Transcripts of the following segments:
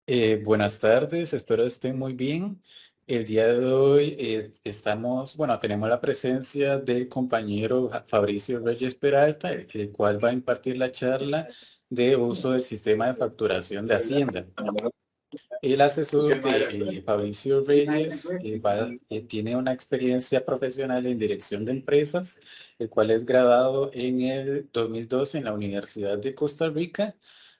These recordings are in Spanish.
Buenas tardes, espero estén muy bien. El día de hoy tenemos la presencia del compañero Fabricio Reyes Peralta, el cual va a impartir la charla de uso del sistema de facturación de Hacienda. El asesor de Fabricio Reyes tiene una experiencia profesional en dirección de empresas, el cual es graduado en el 2012 en la Universidad de Costa Rica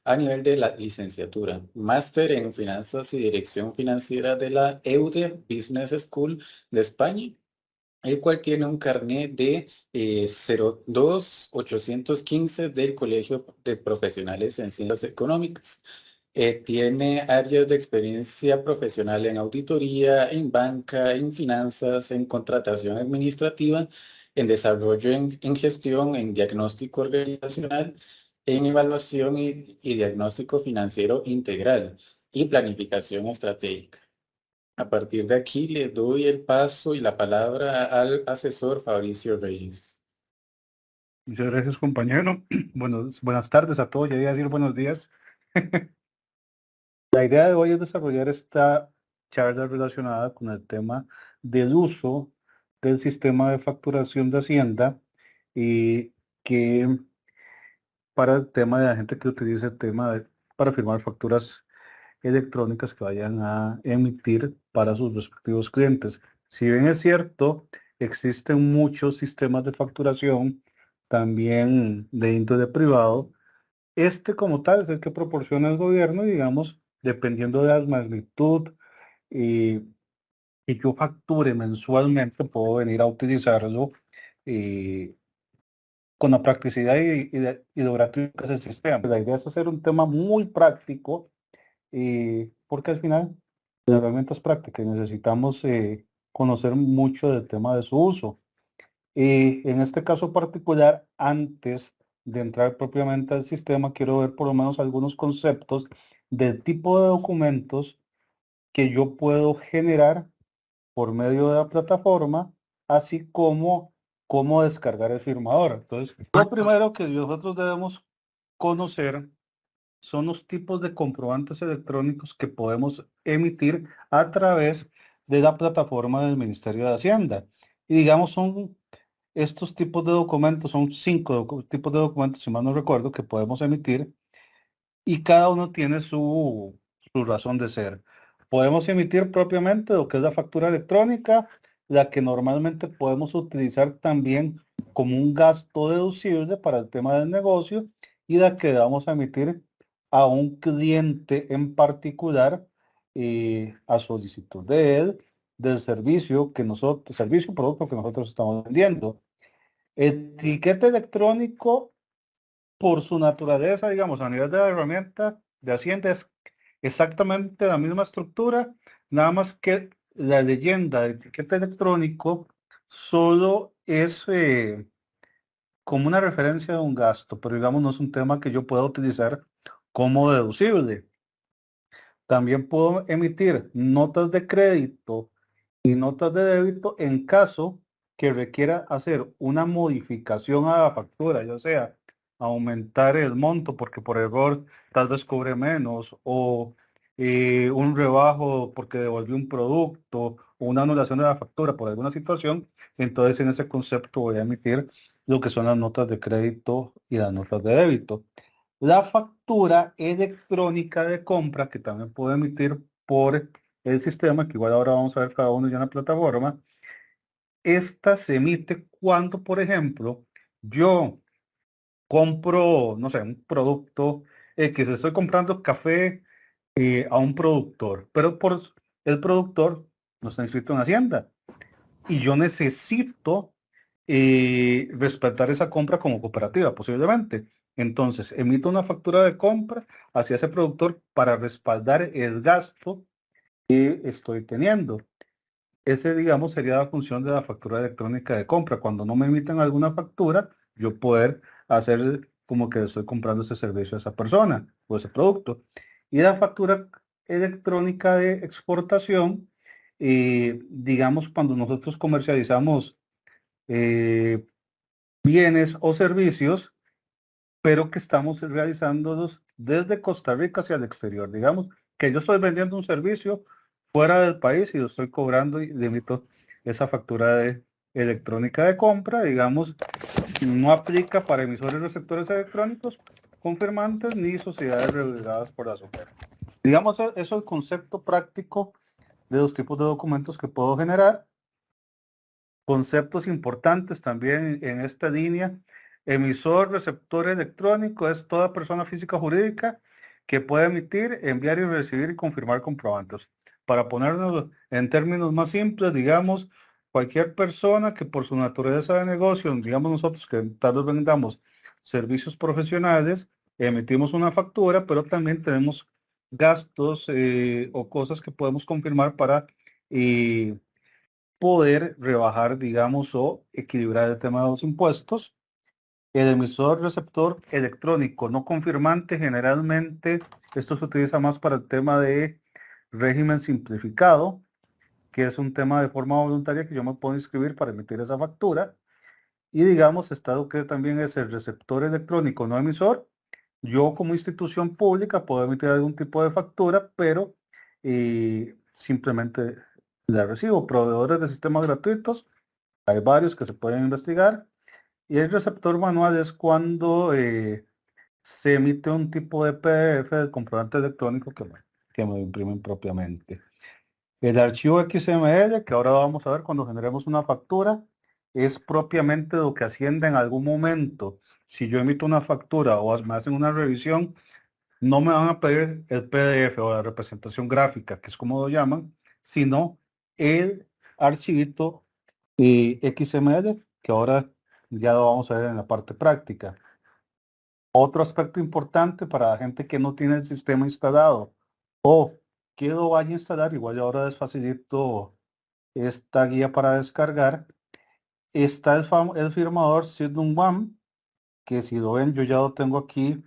a nivel de la licenciatura, máster en finanzas y dirección financiera de la EUDE Business School de España, el cual tiene un carnet de 02815 del Colegio de Profesionales en Ciencias Económicas. Tiene áreas de experiencia profesional en auditoría, en banca, en finanzas, en contratación administrativa, en desarrollo en gestión, en diagnóstico organizacional, en evaluación y diagnóstico financiero integral y planificación estratégica. A partir de aquí le doy el paso y la palabra al asesor Fabricio Reyes. Muchas gracias, compañero. Buenas tardes a todos. Ya iba a decir buenos días. La idea de hoy es desarrollar esta charla relacionada con el tema del uso del sistema de facturación de Hacienda y que para el tema de la gente que utilice el para firmar facturas electrónicas que vayan a emitir para sus respectivos clientes. Si bien es cierto, existen muchos sistemas de facturación también de índole privado. Este como tal es el que proporciona el gobierno y digamos, dependiendo de la magnitud y que yo facture mensualmente, puedo venir a utilizarlo eh, con la practicidad y lo gratuito que es el sistema. La idea es hacer un tema muy práctico porque al final la herramienta es práctica y necesitamos conocer mucho del tema de su uso. En este caso particular, antes de entrar propiamente al sistema, quiero ver por lo menos algunos conceptos del tipo de documentos que yo puedo generar por medio de la plataforma, así como cómo descargar el firmador. Entonces, lo primero que nosotros debemos conocer son los tipos de comprobantes electrónicos que podemos emitir a través de la plataforma del Ministerio de Hacienda. Y digamos, son estos tipos de documentos, son tipos de documentos, si mal no recuerdo, que podemos emitir y cada uno tiene su razón de ser. Podemos emitir propiamente lo que es la factura electrónica, la que normalmente podemos utilizar también como un gasto deducible para el tema del negocio y la que vamos a emitir a un cliente en particular a solicitud de él, del servicio o producto que nosotros estamos vendiendo. Etiqueta electrónico, por su naturaleza, digamos, a nivel de la herramienta de Hacienda, es exactamente la misma estructura, nada más que la leyenda de etiqueta electrónico solo es como una referencia de un gasto, pero digamos no es un tema que yo pueda utilizar como deducible. También puedo emitir notas de crédito y notas de débito en caso que requiera hacer una modificación a la factura, ya sea aumentar el monto porque por error tal vez cobre menos o un rebajo porque devolvió un producto o una anulación de la factura por alguna situación. Entonces en ese concepto voy a emitir lo que son las notas de crédito y las notas de débito. La factura electrónica de compra, que también puedo emitir por el sistema, que igual ahora vamos a ver cada uno ya en la plataforma, esta se emite cuando, por ejemplo, yo compro, no sé, un producto X, estoy comprando café a un productor, pero el productor no está inscrito en Hacienda y yo necesito respetar esa compra como cooperativa, posiblemente. Entonces, emito una factura de compra hacia ese productor para respaldar el gasto que estoy teniendo. Ese, digamos, sería la función de la factura electrónica de compra. Cuando no me emiten alguna factura, yo poder hacer como que estoy comprando ese servicio a esa persona o ese producto. Y la factura electrónica de exportación, digamos, cuando nosotros comercializamos eh, bienes o servicios, pero que estamos realizándolos desde Costa Rica hacia el exterior. Digamos que yo estoy vendiendo un servicio fuera del país y lo estoy cobrando y le emito esa factura de electrónica de compra, digamos, no aplica para emisores receptores electrónicos, confirmantes ni sociedades reguladas por la SOFER. Digamos, eso es el concepto práctico de los tipos de documentos que puedo generar. Conceptos importantes también en esta línea. Emisor, receptor electrónico es toda persona física o jurídica que puede emitir, enviar y recibir y confirmar comprobantes. Para ponernos en términos más simples, digamos, cualquier persona que por su naturaleza de negocio, digamos nosotros que tal vez vendamos servicios profesionales, emitimos una factura, pero también tenemos gastos o cosas que podemos confirmar para poder rebajar, digamos, o equilibrar el tema de los impuestos. El emisor receptor electrónico no confirmante, generalmente esto se utiliza más para el tema de régimen simplificado, que es un tema de forma voluntaria que yo me puedo inscribir para emitir esa factura. Y digamos, está lo que también es el receptor electrónico no emisor. Yo como institución pública puedo emitir algún tipo de factura, pero simplemente la recibo. Proveedores de sistemas gratuitos, hay varios que se pueden investigar. Y el receptor manual es cuando se emite un tipo de PDF del comprobante electrónico que me imprimen propiamente. El archivo XML, que ahora vamos a ver cuando generemos una factura, es propiamente lo que Hacienda en algún momento, si yo emito una factura o me hacen una revisión, no me van a pedir el PDF o la representación gráfica, que es como lo llaman, sino el archivito XML, que ahora ya lo vamos a ver en la parte práctica. Otro aspecto importante para la gente que no tiene el sistema instalado o que lo vaya a instalar, igual ahora les facilito esta guía para descargar. Está el firmador Signum One, que si lo ven yo ya lo tengo aquí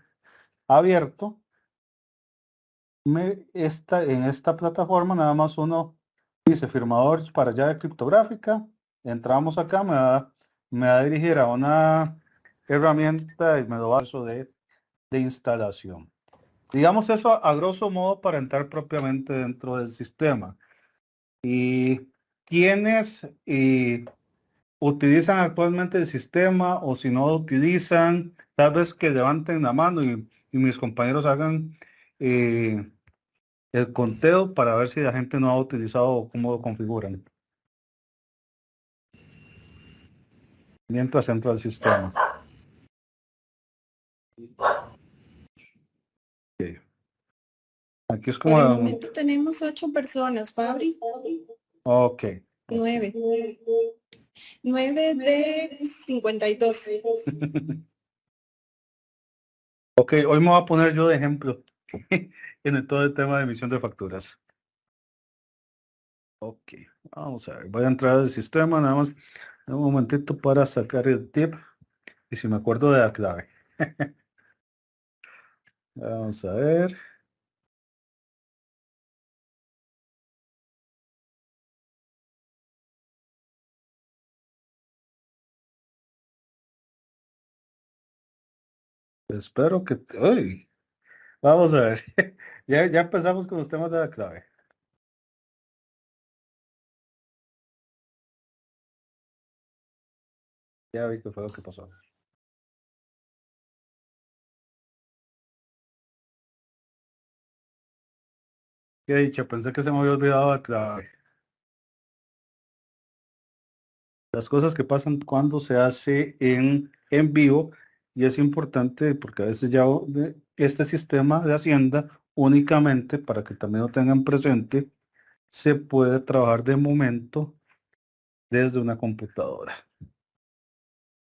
abierto. En esta plataforma nada más uno dice firmador para llave criptográfica. Entramos acá, me va a dirigir a una herramienta y me lo va a eso de instalación. Digamos eso a grosso modo para entrar propiamente dentro del sistema. Y quienes utilizan actualmente el sistema o si no lo utilizan, tal vez que levanten la mano y mis compañeros hagan el conteo para ver si la gente no ha utilizado o cómo lo configuran. Mientras entro al sistema. Okay. Aquí es como... Por el momento tenemos 8 personas, Fabri. Ok. 9. 9 de 52. Ok, hoy me voy a poner yo de ejemplo en todo el tema de emisión de facturas. Ok, vamos a ver, voy a entrar al sistema, nada más un momentito para sacar el tip y si me acuerdo de la clave. Vamos a ver. Espero que... ¡Uy! Vamos a ver. Ya empezamos con los temas de la clave. Ya vi que fue lo que pasó. Qué dicho, pensé que se me había olvidado la clave. Las cosas que pasan cuando se hace en vivo y es importante porque a veces ya este sistema de Hacienda únicamente para que también lo tengan presente se puede trabajar de momento desde una computadora.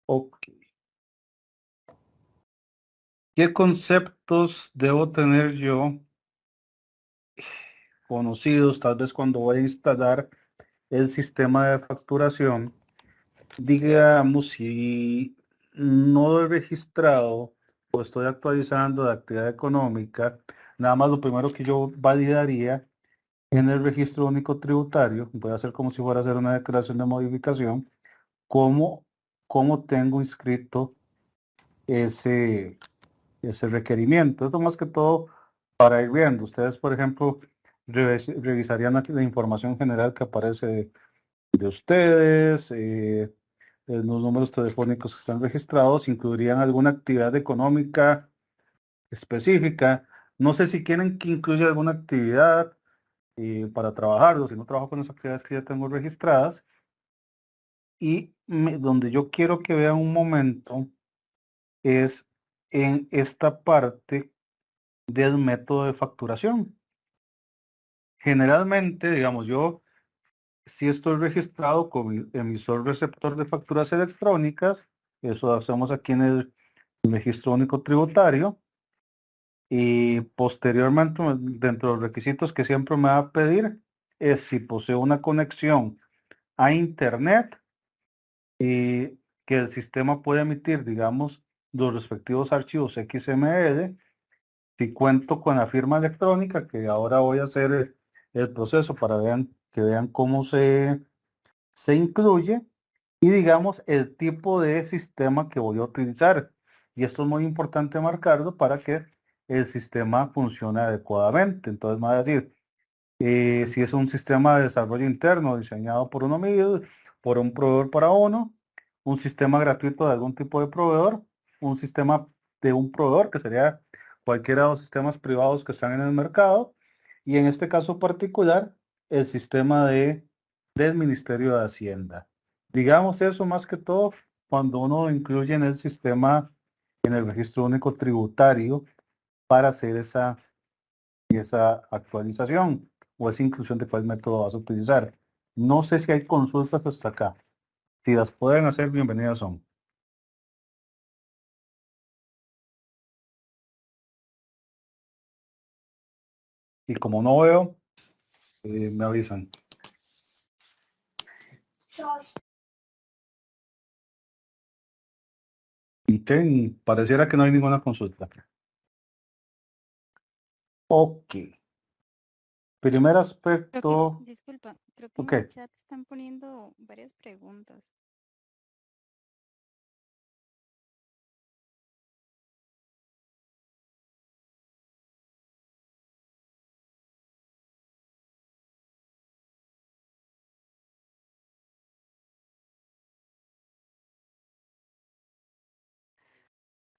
Ok. ¿Qué conceptos debo tener yo conocidos tal vez cuando voy a instalar el sistema de facturación? Digamos, si no lo he registrado o estoy actualizando la actividad económica, nada más lo primero que yo validaría en el registro único tributario, voy a hacer como si fuera a hacer una declaración de modificación, cómo tengo inscrito ese requerimiento. Esto más que todo para ir viendo. Ustedes, por ejemplo, revisarían la información general que aparece de ustedes, los números telefónicos que están registrados, incluirían alguna actividad económica específica. No sé si quieren que incluya alguna actividad para trabajarlo, si no trabajo con las actividades que ya tengo registradas. Y donde yo quiero que vean un momento es en esta parte del método de facturación. Generalmente, digamos, yo si estoy registrado como emisor receptor de facturas electrónicas, eso hacemos aquí en el registro único tributario, y posteriormente dentro de los requisitos que siempre me va a pedir es si poseo una conexión a internet y que el sistema puede emitir, digamos, los respectivos archivos XML, si cuento con la firma electrónica, que ahora voy a hacer el proceso para que vean cómo se incluye, y digamos el tipo de sistema que voy a utilizar. Y esto es muy importante marcarlo para que el sistema funcione adecuadamente. Entonces me va a decir, si es un sistema de desarrollo interno diseñado por uno mismo, por un proveedor para uno, un sistema gratuito de algún tipo de proveedor, un sistema de un proveedor, que sería cualquiera de los sistemas privados que están en el mercado, y en este caso particular, el sistema del Ministerio de Hacienda. Digamos eso más que todo cuando uno incluye en el sistema, en el registro único tributario, para hacer esa actualización o esa inclusión de cuál método vas a utilizar. No sé si hay consultas hasta acá. Si las pueden hacer, bienvenidas son. Y como no veo, me avisan. Y pareciera que no hay ninguna consulta. Ok. Primer aspecto. Disculpa, creo que Ok. en el chat están poniendo varias preguntas.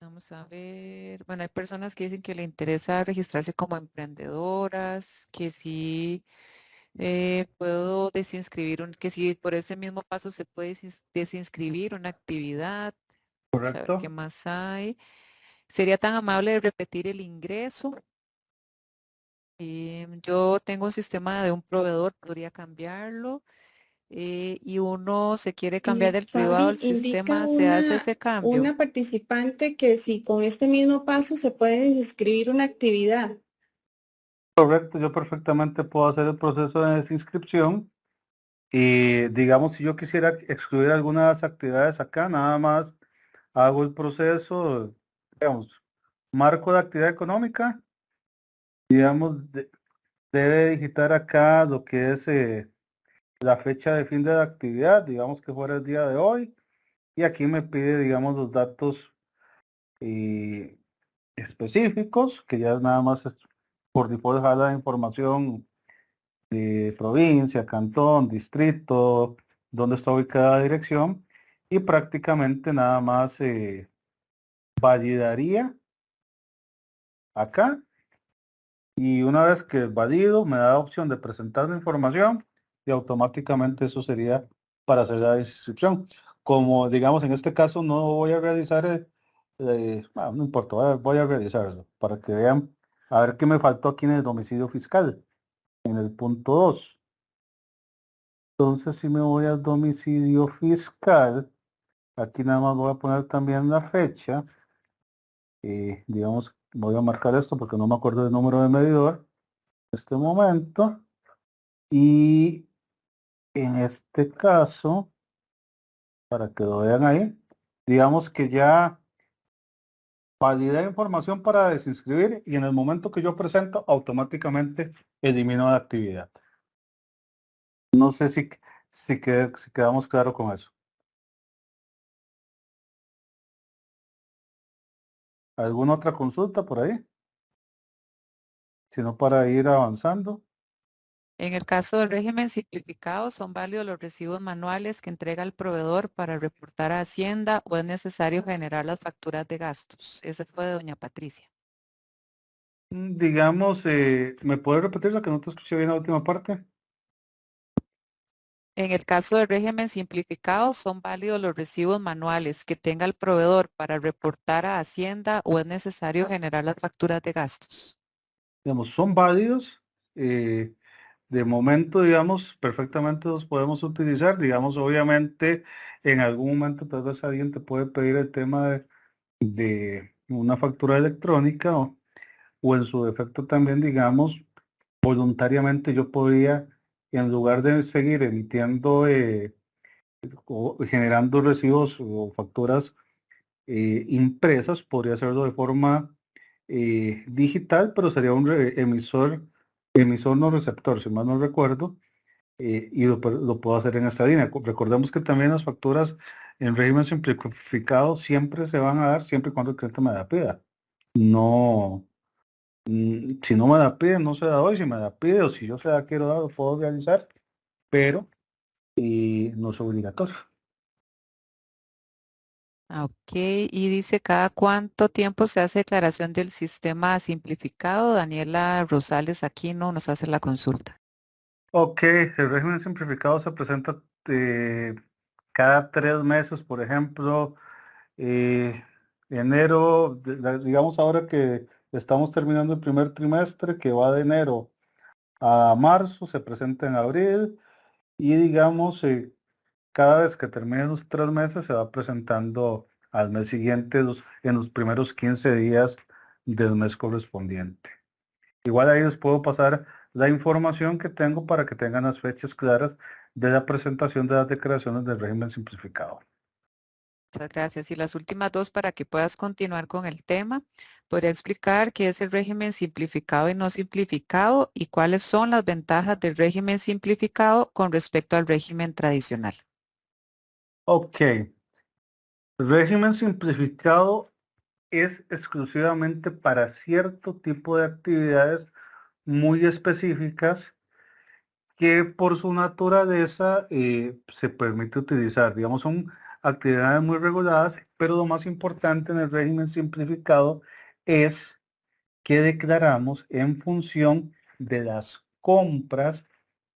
Vamos a ver. Bueno, hay personas que dicen que le interesa registrarse como emprendedoras, que sí puedo desinscribir, que si por ese mismo paso se puede desinscribir una actividad. Vamos a ver qué Correcto. más hay. ¿Sería tan amable de repetir el ingreso? Yo tengo un sistema de un proveedor, podría cambiarlo. Y uno se quiere cambiar del privado Fabri, al indica sistema, se hace ese cambio. una participante que si con este mismo paso se puede inscribir una actividad. Correcto, yo perfectamente puedo hacer el proceso de desinscripción. Y digamos, si yo quisiera excluir algunas actividades acá, nada más hago el proceso, digamos, marco de actividad económica, digamos, debe digitar acá lo que es la fecha de fin de la actividad, digamos que fuera el día de hoy, y aquí me pide, digamos, los datos específicos, que ya nada más es por default dejar la información de provincia, cantón, distrito, donde está ubicada la dirección, y prácticamente nada más validaría acá, y una vez que valido me da la opción de presentar la información y automáticamente eso sería para hacer la inscripción. Como digamos en este caso no voy a realizar, bueno, no importa, voy a realizarlo para que vean a ver qué me faltó aquí en el domicilio fiscal, en el punto 2. Entonces si me voy al domicilio fiscal, aquí nada más voy a poner también la fecha, digamos, voy a marcar esto porque no me acuerdo del número de medidor en este momento, y en este caso, para que lo vean ahí, digamos que ya validé información para desinscribir y en el momento que yo presento, automáticamente elimino la actividad. No sé si quedamos claro con eso. ¿Alguna otra consulta por ahí? sino para ir avanzando. En el caso del régimen simplificado, ¿son válidos los recibos manuales que entrega el proveedor para reportar a Hacienda o es necesario generar las facturas de gastos? Ese fue de doña Patricia. Digamos, ¿me puedes repetir la que no te escuché bien la última parte? En el caso del régimen simplificado, ¿son válidos los recibos manuales que tenga el proveedor para reportar a Hacienda o es necesario generar las facturas de gastos? Digamos, son válidos. De momento, digamos, perfectamente los podemos utilizar. Digamos, obviamente, en algún momento tal vez alguien te puede pedir el tema de una factura electrónica o en su defecto también, digamos, voluntariamente yo podría, en lugar de seguir emitiendo o generando recibos o facturas impresas, podría hacerlo de forma digital, pero sería un emisor no receptor, si mal no recuerdo, y lo puedo hacer en esta línea. Recordemos que también las facturas en régimen simplificado siempre se van a dar siempre y cuando el cliente me la pida. No, si no me la pide, no se da hoy, si me la pide o si yo se la quiero dar, lo puedo realizar, pero no es obligatorio. Ok, y dice, ¿cada cuánto tiempo se hace declaración del sistema simplificado? Daniela Rosales Aquino nos hace la consulta. Ok, el régimen simplificado se presenta cada 3 meses, por ejemplo, enero, digamos ahora que estamos terminando el primer trimestre, que va de enero a marzo, se presenta en abril, y digamos, cada vez que terminen los 3 meses se va presentando al mes siguiente en los primeros 15 días del mes correspondiente. Igual ahí les puedo pasar la información que tengo para que tengan las fechas claras de la presentación de las declaraciones del régimen simplificado. Muchas gracias. Y las últimas dos para que puedas continuar con el tema. ¿Podría explicar qué es el régimen simplificado y no simplificado y cuáles son las ventajas del régimen simplificado con respecto al régimen tradicional? Ok, régimen simplificado es exclusivamente para cierto tipo de actividades muy específicas que por su naturaleza se permite utilizar. Digamos, son actividades muy reguladas, pero lo más importante en el régimen simplificado es que declaramos en función de las compras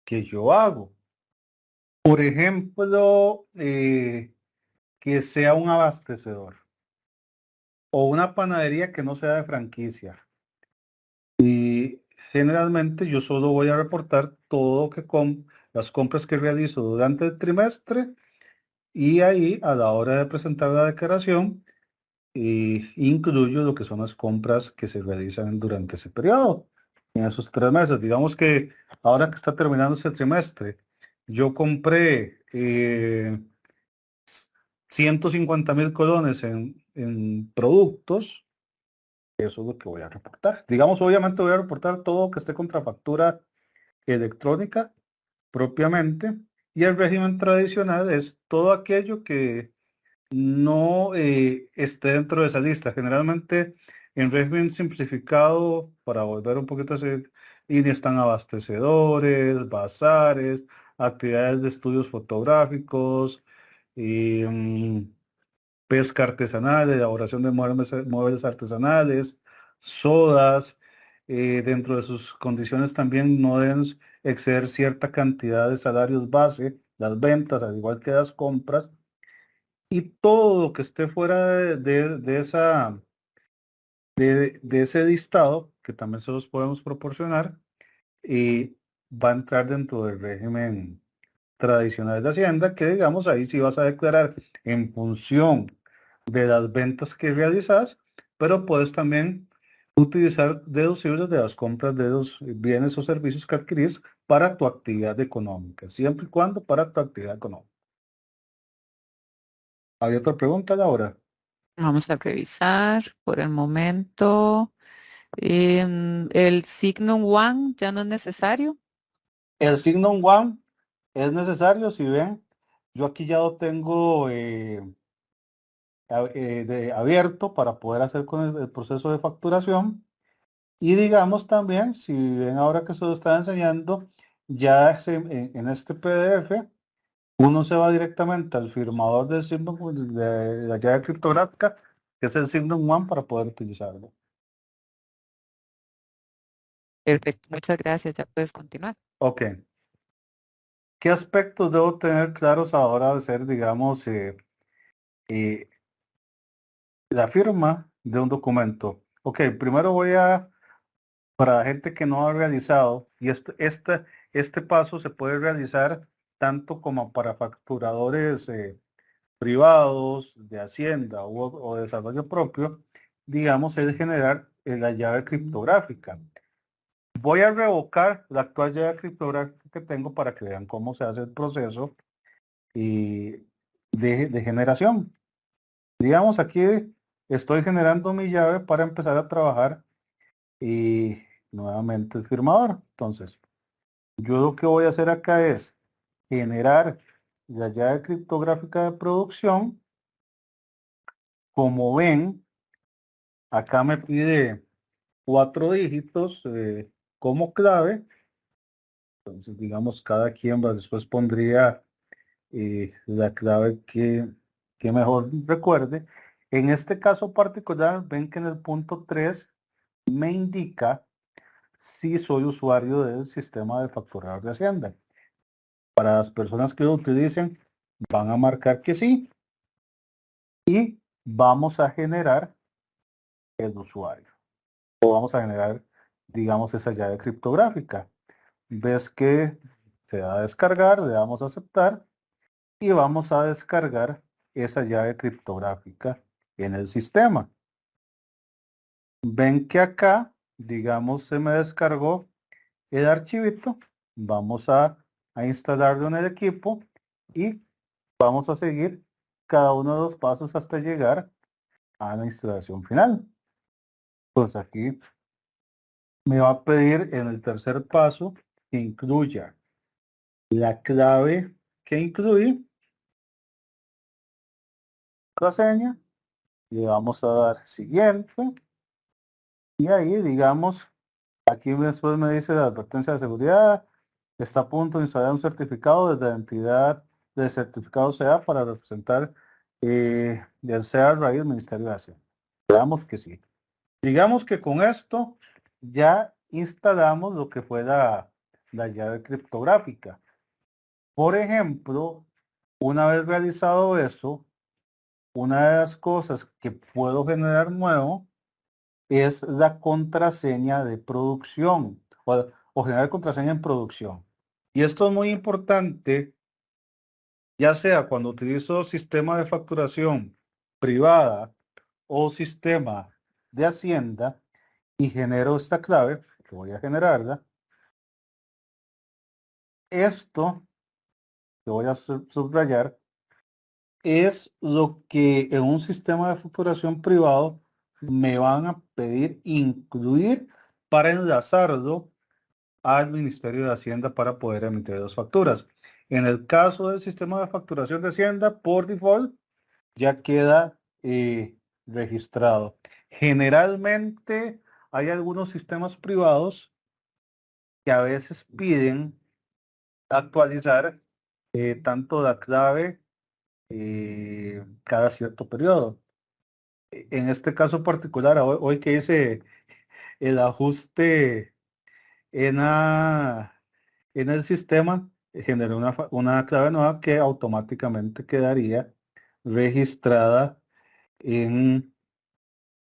que yo hago. Por ejemplo, que sea un abastecedor o una panadería que no sea de franquicia. Y generalmente yo solo voy a reportar todo las compras que realizo durante el trimestre y ahí a la hora de presentar la declaración incluyo lo que son las compras que se realizan durante ese periodo, en esos 3 meses. Digamos que ahora que está terminando ese trimestre, yo compré 150.000 colones en productos. Eso es lo que voy a reportar. Digamos, obviamente voy a reportar todo que esté contra factura electrónica propiamente. Y el régimen tradicional es todo aquello que no esté dentro de esa lista. Generalmente en régimen simplificado, para volver un poquito a ese línea, están abastecedores, bazares, actividades de estudios fotográficos, y, pesca artesanal, elaboración de muebles artesanales, sodas. Dentro de sus condiciones también no deben exceder cierta cantidad de salarios base, las ventas, al igual que las compras, y todo lo que esté fuera de ese listado, que también se los podemos proporcionar, va a entrar dentro del régimen tradicional de Hacienda, que digamos ahí sí vas a declarar en función de las ventas que realizas, pero puedes también utilizar deducibles de las compras de los bienes o servicios que adquirís para tu actividad económica, siempre y cuando para tu actividad económica. ¿Hay otra pregunta, Laura? Vamos a revisar por el momento. El signo one ya no es necesario. El signo one es necesario, si ven, yo aquí ya lo tengo abierto para poder hacer con el proceso de facturación. Y digamos también, si ven ahora que se lo está enseñando, ya en este PDF, uno se va directamente al firmador del signo de la llave criptográfica, que es el signo 1 para poder utilizarlo. Perfecto, muchas gracias, ya puedes continuar. Ok. ¿Qué aspectos debo tener claros ahora de ser, digamos, la firma de un documento? Ok, primero para la gente que no ha realizado, y este paso se puede realizar tanto como para facturadores privados, de Hacienda o desarrollo propio, digamos, es generar la llave criptográfica. Voy a revocar la actual llave criptográfica que tengo para que vean cómo se hace el proceso y de generación. Digamos, aquí estoy generando mi llave para empezar a trabajar y nuevamente el firmador. Entonces, yo lo que voy a hacer acá es generar la llave criptográfica de producción. Como ven, acá me pide 4 dígitos como clave. Entonces, digamos, cada quien después pondría la clave que mejor recuerde. En este caso particular, ven que en el punto 3 me indica si soy usuario del sistema de facturador de Hacienda. Para las personas que lo utilicen, van a marcar que sí y vamos a generar el usuario. O vamos a generar, digamos, esa llave criptográfica. Ves que se va a descargar, le damos a aceptar y vamos a descargar esa llave criptográfica en el sistema. Ven que acá, digamos, se me descargó el archivito. Vamos a instalarlo en el equipo y vamos a seguir cada uno de los pasos hasta llegar a la instalación final. Pues aquí me va a pedir en el tercer paso que incluya la clave que incluye, contraseña, le vamos a dar siguiente y ahí digamos, aquí después me dice la advertencia de seguridad, está a punto de instalar un certificado desde la entidad de certificado SEA para representar el SEA raíz Ministerio de Hacienda. Veamos que sí. Digamos que con esto ya instalamos lo que fue la llave criptográfica. Por ejemplo, una vez realizado eso, una de las cosas que puedo generar nuevo es la contraseña de producción o generar contraseña en producción. Y esto es muy importante, ya sea cuando utilizo sistema de facturación privada o sistema de Hacienda y genero esta clave, que voy a generarla. Esto que voy a subrayar es lo que en un sistema de facturación privado me van a pedir incluir para enlazarlo al Ministerio de Hacienda para poder emitir las facturas. En el caso del sistema de facturación de Hacienda, por default, ya queda registrado. Generalmente hay algunos sistemas privados que a veces piden actualizar tanto la clave cada cierto periodo. En este caso particular, hoy que hice el ajuste en, en el sistema, generé una clave nueva que automáticamente quedaría registrada en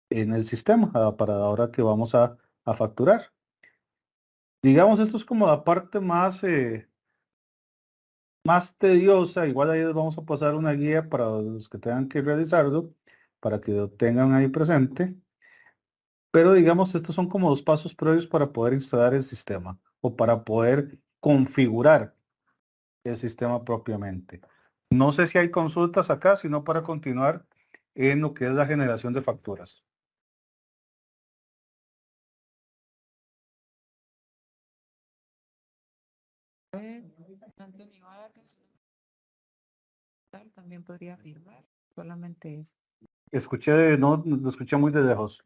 el sistema para la hora que vamos a facturar. Digamos, esto es como la parte más tediosa. Igual ahí les vamos a pasar una guía para los que tengan que realizarlo, para que lo tengan ahí presente. Pero digamos, estos son como los pasos previos para poder instalar el sistema o para poder configurar el sistema propiamente. No sé si hay consultas acá, sino para continuar en lo que es la generación de facturas. Antonio Vargas, también podría firmar, solamente es. Escuché, no, lo escuché muy de lejos.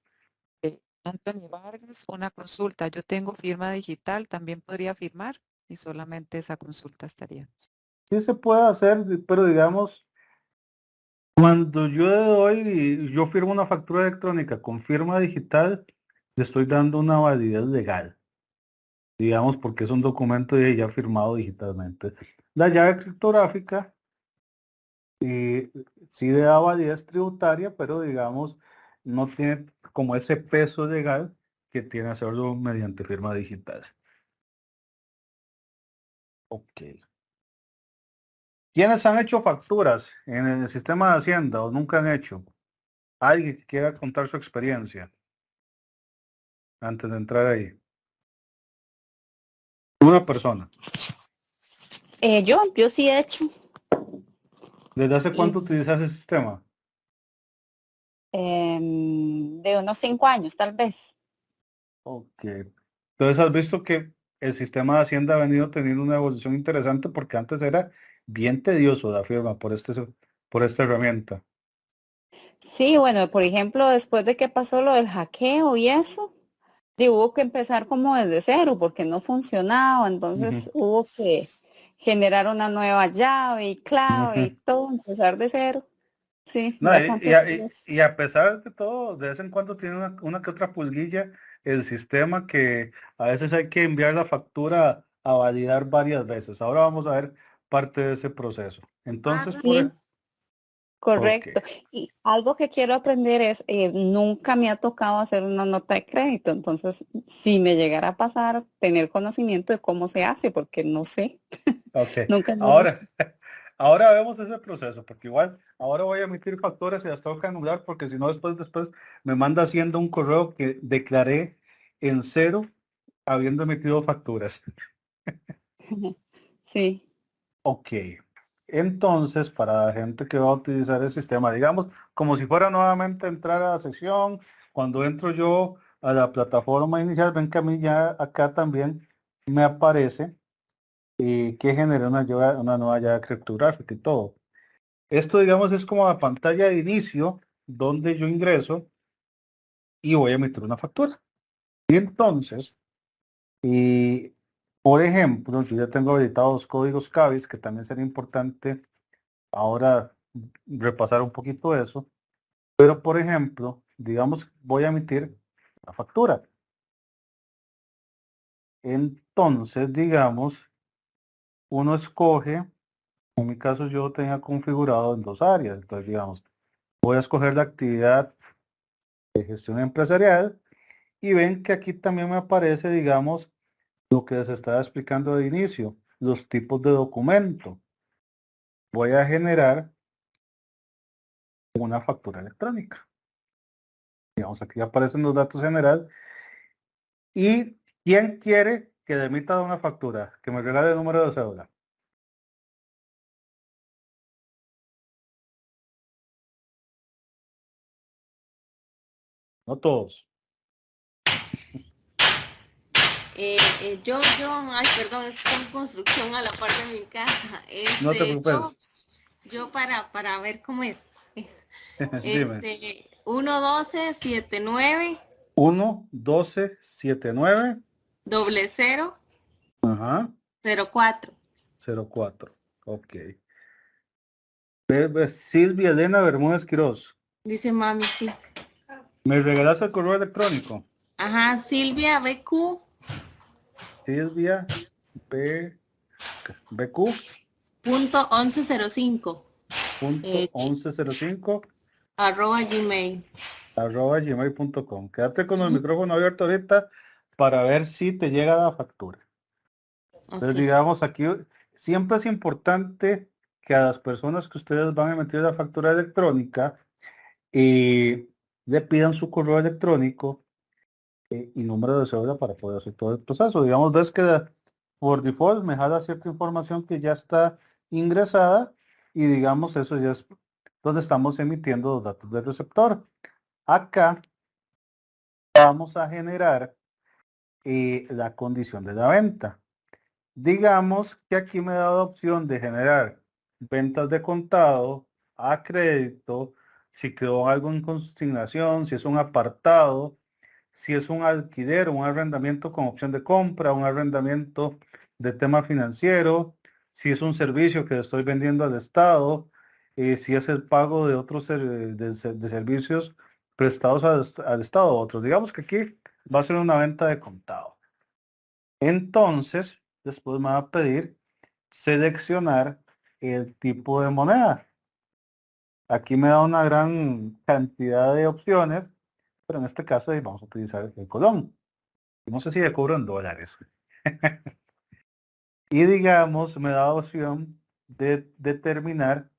Anthony Vargas, una consulta. Yo tengo firma digital, también podría firmar y solamente esa consulta estaría. Sí se puede hacer, pero digamos, cuando yo firmo una factura electrónica con firma digital, le estoy dando una validez legal, digamos, porque es un documento ya firmado digitalmente. La llave criptográfica sí le da validez tributaria, pero digamos, no tiene como ese peso legal que tiene hacerlo mediante firma digital. Ok. ¿Quiénes han hecho facturas en el sistema de Hacienda o nunca han hecho? Alguien que quiera contar su experiencia antes de entrar ahí. Una persona. Yo sí he hecho. ¿Desde hace Y, cuánto utilizas ese sistema? de unos 5 años, tal vez. Ok. Entonces has visto que el sistema de Hacienda ha venido teniendo una evolución interesante porque antes era bien tedioso la firma por esta herramienta. Sí, bueno, por ejemplo, después de que pasó lo del hackeo y eso, hubo que empezar como desde cero porque no funcionaba, entonces hubo que generar una nueva llave y clave y todo, empezar de cero. Sí, No, bastante tedioso. y a pesar de todo, de vez en cuando tiene una que otra pulguilla el sistema que a veces hay que enviar la factura a validar varias veces. Ahora vamos a ver parte de ese proceso. Entonces, Sí, ok, correcto. Y algo que quiero aprender es, nunca me ha tocado hacer una nota de crédito, entonces si me llegara a pasar, tener conocimiento de cómo se hace, porque no sé, ok. nunca lo he Ahora, hecho. ahora vemos ese proceso, porque igual ahora voy a emitir facturas y las tengo que anular porque si no después me manda haciendo un correo que declaré en cero habiendo emitido facturas. Sí. Ok, entonces para la gente que va a utilizar el sistema, digamos, como si fuera nuevamente entrar a la sección, cuando entro yo a la plataforma inicial, ven que a mí ya acá también me aparece que genera una nueva llave criptográfica y todo. Esto, digamos, es como la pantalla de inicio donde yo ingreso y voy a emitir una factura. Y entonces, y, por ejemplo, yo ya tengo habilitados códigos CABIS, que también sería importante ahora repasar un poquito eso, pero por ejemplo, digamos, voy a emitir la factura. Entonces, digamos, uno escoge, en mi caso yo tenía configurado en dos áreas, entonces digamos, voy a escoger la actividad de gestión empresarial y ven que aquí también me aparece, digamos, lo que les estaba explicando de inicio, los tipos de documento. Voy a generar una factura electrónica. Digamos, aquí aparecen los datos generales. ¿Y quién quiere que le emita una factura? Que me regale el número de cédula. No todos. Ay, perdón, es con construcción a la parte de mi casa. No te preocupes. Yo para ver cómo es. Dime. 11279 1-12-79. 00 Ajá. 04. 04. Ok. Silvia Elena Bermúdez Quiroz. Dice mami, sí. ¿Me regalas el correo electrónico? Ajá, Silvia BQ. Silvia BQ. Punto 1105. Punto 1105 @gmail. @gmail.com. Quédate con el micrófono abierto ahorita para ver si te llega la factura. Entonces, Okay. digamos, aquí siempre es importante que a las personas que ustedes van a emitir la factura electrónica le pidan su correo electrónico y número de cédula para poder hacer todo el proceso. Digamos, ves que por default me jala cierta información que ya está ingresada y digamos, eso ya es donde estamos emitiendo los datos del receptor. Acá vamos a generar la condición de la venta. Digamos que aquí me da la opción de generar ventas de contado a crédito, si quedó algo en consignación, si es un apartado, si es un alquiler, un arrendamiento con opción de compra, un arrendamiento de tema financiero, si es un servicio que estoy vendiendo al Estado, si es el pago de otros de servicios prestados al Estado, otros. Digamos que aquí va a ser una venta de contado. Entonces, después me va a pedir seleccionar el tipo de moneda. Aquí me da una gran cantidad de opciones, pero en este caso vamos a utilizar el colón. No sé si le cobro en dólares. Y digamos, me da opción de determinar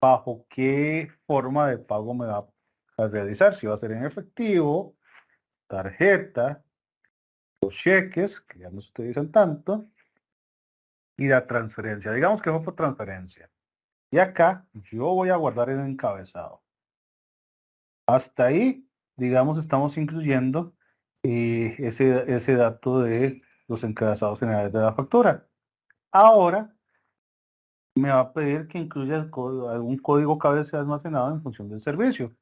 bajo qué forma de pago me va a realizar. Si va a ser en efectivo, tarjeta o cheques, que ya no se utilizan tanto, y la transferencia. Digamos que fue por transferencia. Y acá yo voy a guardar el encabezado. Hasta ahí, digamos, estamos incluyendo ese dato de los encabezados generales de la factura. Ahora me va a pedir que incluya algún código que debe ser almacenado en función del servicio.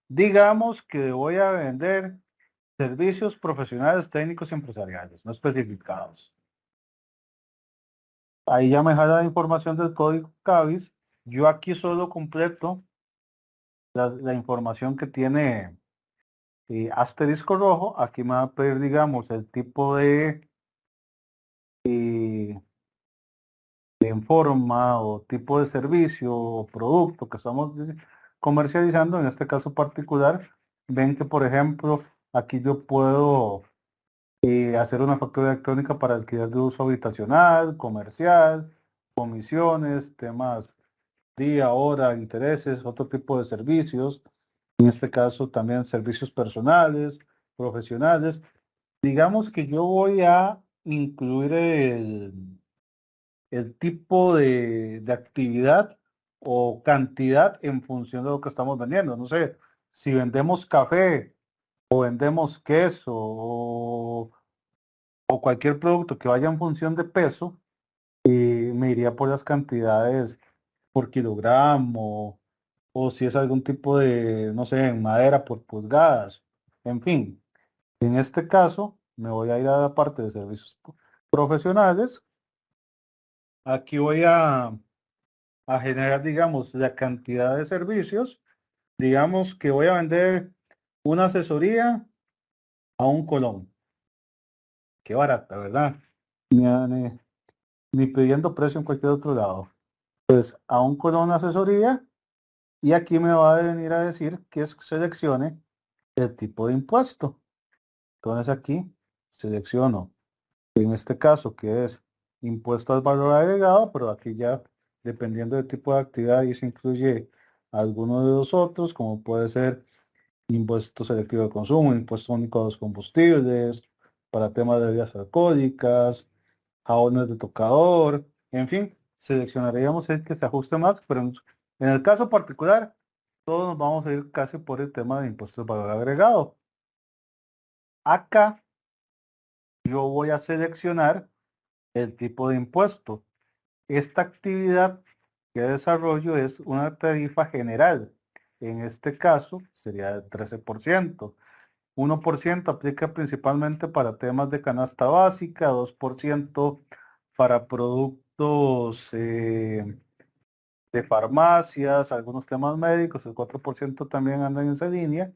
Digamos que voy a vender servicios profesionales, técnicos y empresariales, no especificados. Ahí ya me jala la información del código CABIS. Yo aquí solo completo la información que tiene asterisco rojo. Aquí me va a pedir, digamos, el tipo de forma o tipo de servicio o producto que estamos comercializando. En este caso particular, ven que, por ejemplo, aquí yo puedo hacer una factura electrónica para alquiler de uso habitacional, comercial, comisiones, temas día, hora, intereses, otro tipo de servicios. En este caso también servicios personales, profesionales. Digamos que yo voy a incluir el tipo de actividad o cantidad en función de lo que estamos vendiendo. No sé, si vendemos café o vendemos queso o cualquier producto que vaya en función de peso, me iría por las cantidades por kilogramo o si es algún tipo de, no sé, en madera por pulgadas. En fin, en este caso me voy a ir a la parte de servicios profesionales. Aquí voy a generar, digamos, la cantidad de servicios. Digamos que voy a vender una asesoría a un colón. Qué barata, ¿verdad? Ni pidiendo precio en cualquier otro lado. Pues a un colón asesoría y aquí me va a venir a decir que seleccione el tipo de impuesto. Entonces aquí selecciono, en este caso, que es impuesto al valor agregado, pero aquí ya, dependiendo del tipo de actividad, y se incluye alguno de los otros, como puede ser impuesto selectivo de consumo, impuesto único a los combustibles, para temas de bebidas alcohólicas, jabones de tocador, en fin, seleccionaríamos el que se ajuste más, pero en el caso particular, todos nos vamos a ir casi por el tema de impuestos de valor agregado. Acá yo voy a seleccionar el tipo de impuesto. Esta actividad que desarrollo es una tarifa general. En este caso sería el 13%. 1% aplica principalmente para temas de canasta básica, 2% para productos de farmacias, algunos temas médicos, el 4% también andan en esa línea,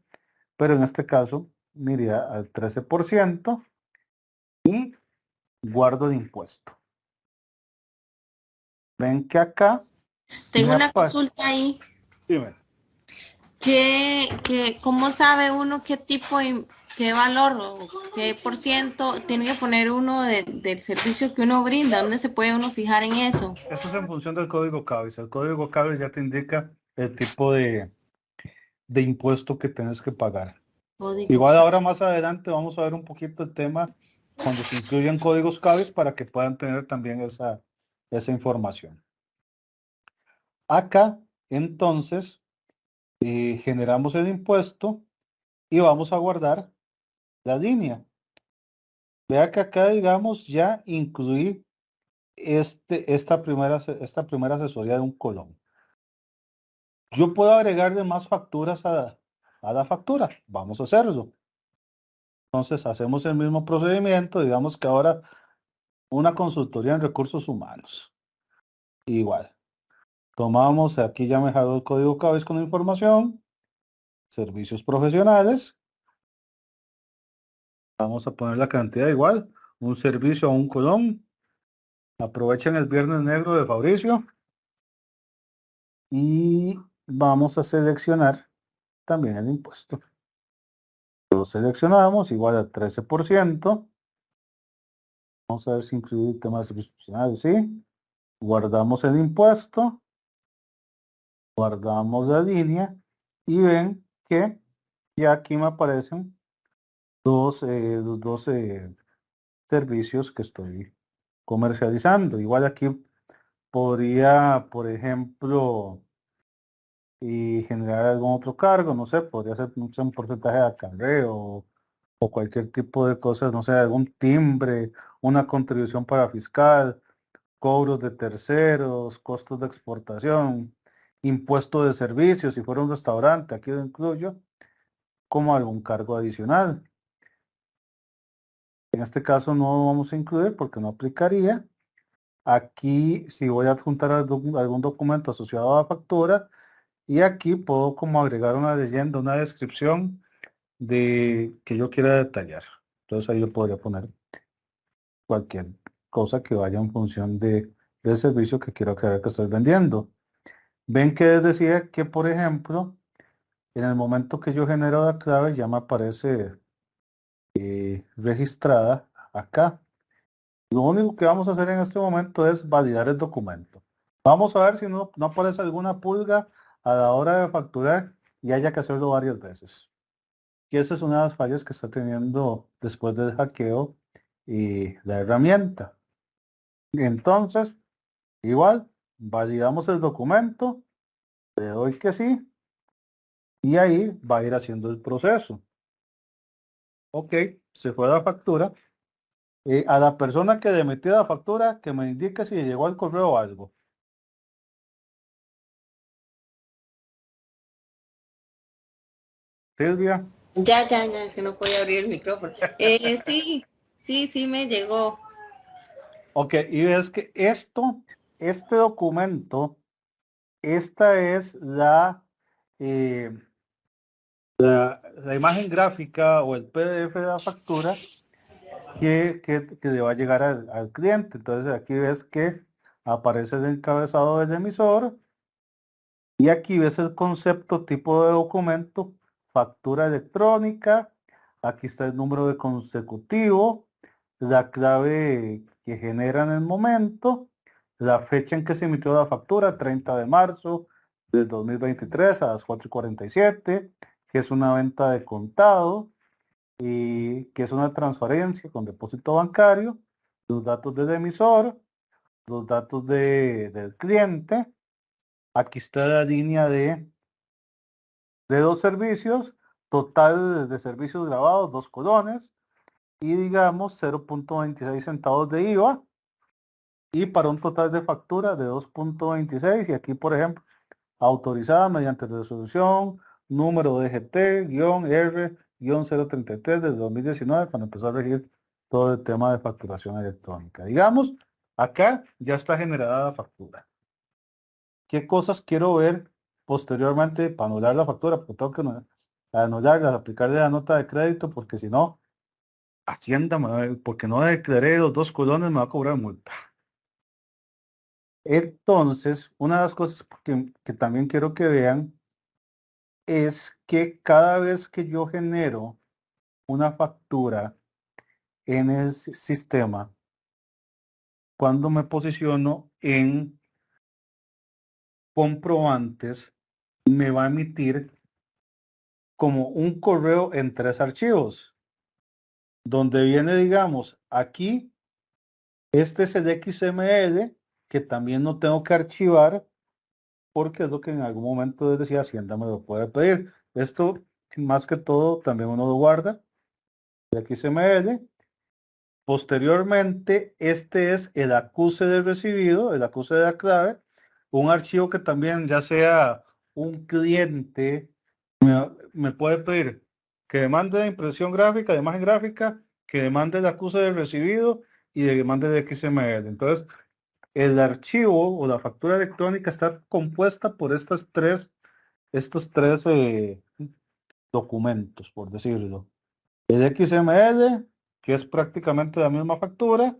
pero en este caso me iría al 13% y guardo el impuesto. Ven que acá Tengo me una aparece. consulta ahí. Dime. ¿Cómo sabe uno qué tipo, qué valor o qué por ciento tiene que poner uno del servicio que uno brinda? ¿Dónde se puede uno fijar en eso? Esto es en función del código CABIS. El código CABIS ya te indica el tipo de impuesto que tienes que pagar. Código. Igual ahora más adelante vamos a ver un poquito el tema cuando se incluyen códigos CABIS para que puedan tener también esa información. Acá, entonces, generamos el impuesto y vamos a guardar la línea. Vea que acá, digamos, ya incluí esta primera asesoría de un colón. Yo puedo agregarle más facturas a la factura. Vamos a hacerlo. Entonces hacemos el mismo procedimiento, digamos que ahora una consultoría en recursos humanos. Igual. Tomamos, aquí ya me dejado el código CABES con la información, servicios profesionales. Vamos a poner la cantidad igual, un servicio a un colón. Aprovechen el viernes negro de Fabricio. Y vamos a seleccionar también el impuesto. Lo seleccionamos igual al 13%. Vamos a ver si incluye temas de servicios profesionales, ¿sí? Guardamos el impuesto. Guardamos la línea. Y ven que ya aquí me aparecen los dos servicios que estoy comercializando. Igual aquí podría, por ejemplo, y generar algún otro cargo, no sé, podría ser no sé, un porcentaje de acarreo o cualquier tipo de cosas, no sé, algún timbre, una contribución para fiscal, cobros de terceros, costos de exportación, impuesto de servicios, si fuera un restaurante, aquí lo incluyo, como algún cargo adicional. En este caso no vamos a incluir porque no aplicaría. Aquí si voy a adjuntar algún documento asociado a la factura, y aquí puedo como agregar una leyenda, una descripción de que yo quiera detallar. Entonces ahí yo podría poner cualquier cosa que vaya en función del servicio que quiero aclarar que estoy vendiendo. Ven que les decía que, por ejemplo, en el momento que yo genero la clave ya me aparece registrada acá. Lo único que vamos a hacer en este momento es validar el documento. Vamos a ver si no aparece alguna pulga a la hora de facturar y haya que hacerlo varias veces. Y esa es una de las fallas que está teniendo después del hackeo y la herramienta. Entonces, igual, validamos el documento, le doy que sí, y ahí va a ir haciendo el proceso. Ok, se fue la factura. A la persona que le emitió la factura, que me indique si le llegó al correo o algo. Silvia. Ya, es que no podía abrir el micrófono. Sí me llegó. Ok, y es que este documento, esta es la imagen gráfica o el PDF de la factura que le va a llegar al cliente. Entonces aquí ves que aparece el encabezado del emisor y aquí ves el concepto tipo de documento, factura electrónica, aquí está el número de consecutivo, la clave que genera en el momento, la fecha en que se emitió la factura, 30 de marzo del 2023 a las 4:47, que es una venta de contado y que es una transferencia con depósito bancario, los datos del emisor, los datos del cliente. Aquí está la línea de dos servicios, total de servicios grabados, 2 colones, y digamos 0.26 centavos de IVA, y para un total de factura de 2.26, y aquí por ejemplo, autorizada mediante resolución, número DGT-R-033 del 2019, cuando empezó a regir todo el tema de facturación electrónica. Digamos, acá ya está generada la factura. ¿Qué cosas quiero ver posteriormente para anular la factura? Porque tengo que anularla, aplicarle la nota de crédito, porque si no, Hacienda, porque no declaré los 2 colones, me va a cobrar multa. Entonces, una de las cosas que también quiero que vean es que cada vez que yo genero una factura en el sistema, cuando me posiciono en comprobantes, me va a emitir como un correo en 3 archivos, donde viene, digamos, aquí, este es el XML, que también no tengo que archivar, porque es lo que en algún momento les decía, Hacienda me lo puede pedir. Esto, más que todo, también uno lo guarda, el XML. Posteriormente, este es el acuse de recibido, el acuse de la clave, un archivo que también, ya sea un cliente, me puede pedir que demande de impresión gráfica, de imagen gráfica, que demande el acuse de recibido y de demande de XML. Entonces, el archivo o la factura electrónica está compuesta por estos tres documentos, por decirlo. El XML, que es prácticamente la misma factura,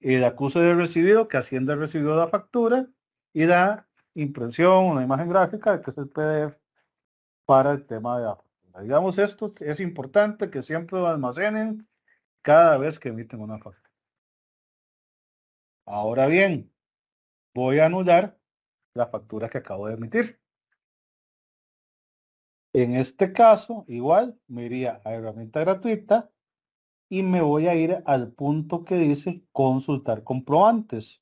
el acuse de recibido, que asciende el recibido de la factura, y la impresión, una imagen gráfica, que es el PDF para el tema de la factura. Digamos, esto es importante que siempre lo almacenen cada vez que emiten una factura. Ahora bien, voy a anular la factura que acabo de emitir. En este caso, igual, me iría a herramienta gratuita y me voy a ir al punto que dice consultar comprobantes.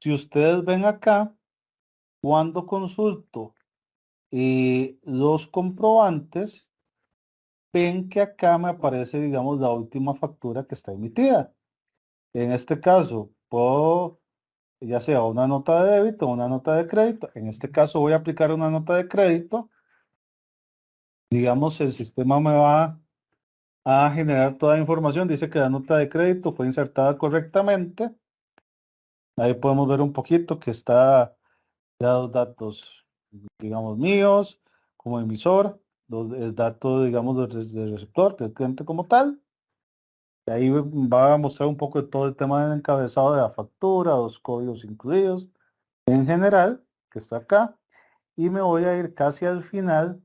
Si ustedes ven acá, cuando consulto los comprobantes, ven que acá me aparece, digamos, la última factura que está emitida. En este caso, puedo, ya sea una nota de débito o una nota de crédito. En este caso voy a aplicar una nota de crédito. Digamos, el sistema me va a generar toda la información. Dice que la nota de crédito fue insertada correctamente. Ahí podemos ver un poquito que está ya los datos, digamos, míos como emisor, el dato, digamos, del receptor, del cliente como tal. Y ahí va a mostrar un poco de todo el tema del encabezado de la factura, los códigos incluidos en general, que está acá. Y me voy a ir casi al final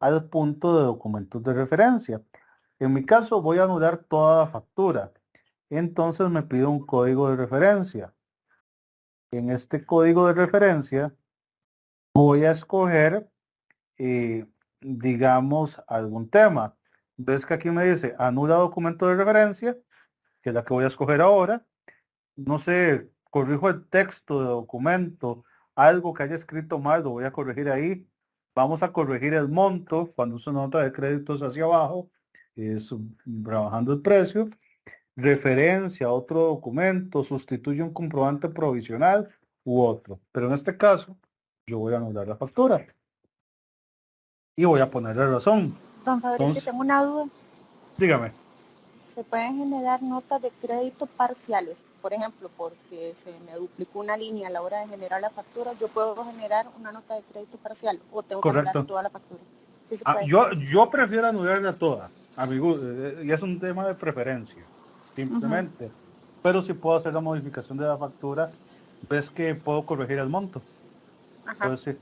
al punto de documentos de referencia. En mi caso voy a anular toda la factura. Entonces me pide un código de referencia. En este código de referencia voy a escoger, digamos, algún tema. Ves que aquí me dice anula documento de referencia, que es la que voy a escoger ahora. No sé, corrijo el texto de documento, algo que haya escrito mal, lo voy a corregir ahí. Vamos a corregir el monto cuando uso nota de créditos hacia abajo, rebajando el precio. Referencia a otro documento, sustituye un comprobante provisional u otro. Pero en este caso, yo voy a anular la factura. Y voy a ponerle razón. Don Fabricio, Entonces, tengo una duda. dígame. ¿Se pueden generar notas de crédito parciales? Por ejemplo, porque se me duplicó una línea a la hora de generar la factura, ¿yo puedo generar una nota de crédito parcial o tengo que Correcto. anular toda la factura? ¿Sí se puede? Yo prefiero anularla toda, amigo, y es un tema de preferencia, simplemente. Pero si puedo hacer la modificación de la factura, ves que puedo corregir el monto. Ajá. Pues sí,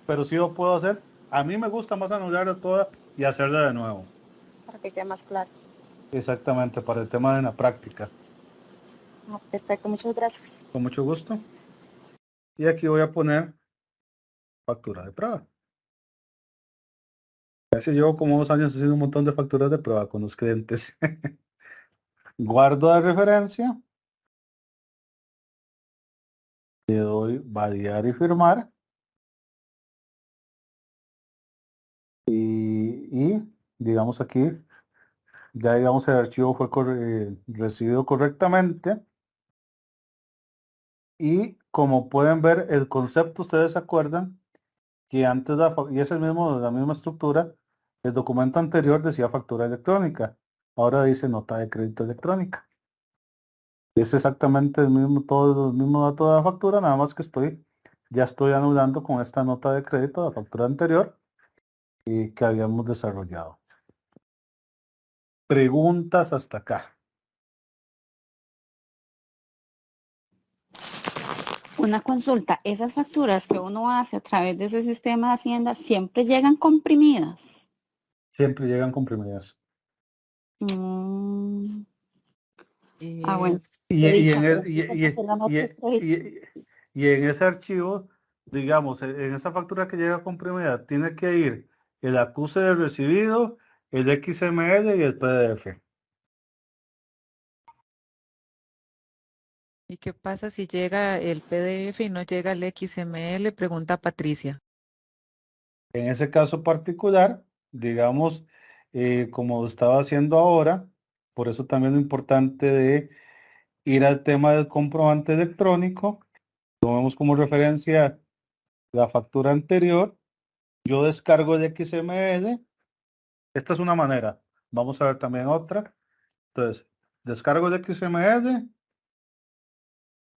pero sí lo puedo hacer. A mí me gusta más anularla toda y hacerla de nuevo. Para que quede más claro. Exactamente, para el tema de la práctica. Perfecto, muchas gracias. Con mucho gusto. Y aquí voy a poner factura de prueba. Así llevo como 2 años haciendo un montón de facturas de prueba con los clientes. Guardo la referencia. Le doy validar y firmar. Y digamos aquí, ya digamos el archivo fue recibido correctamente. Y como pueden ver, el concepto, ustedes se acuerdan que antes, y es la misma estructura, el documento anterior decía factura electrónica. Ahora dice nota de crédito electrónica. Es exactamente el mismo, todos los mismos datos de la factura, nada más que ya estoy anulando con esta nota de crédito la factura anterior y que habíamos desarrollado. Preguntas hasta acá. Una consulta, esas facturas que uno hace a través de ese sistema de Hacienda siempre llegan comprimidas. Siempre llegan comprimidas. Bueno. Y en ese archivo, digamos, en esa factura que llega comprimida, tiene que ir el acuse de recibido, el XML y el PDF. ¿Y qué pasa si llega el PDF y no llega el XML? Pregunta Patricia. En ese caso particular, digamos, como estaba haciendo ahora, por eso también lo importante de ir al tema del comprobante electrónico. Tomemos como referencia la factura anterior. Yo descargo el XML, Esta es una manera. Vamos a ver también otra. Entonces, descargo el XML,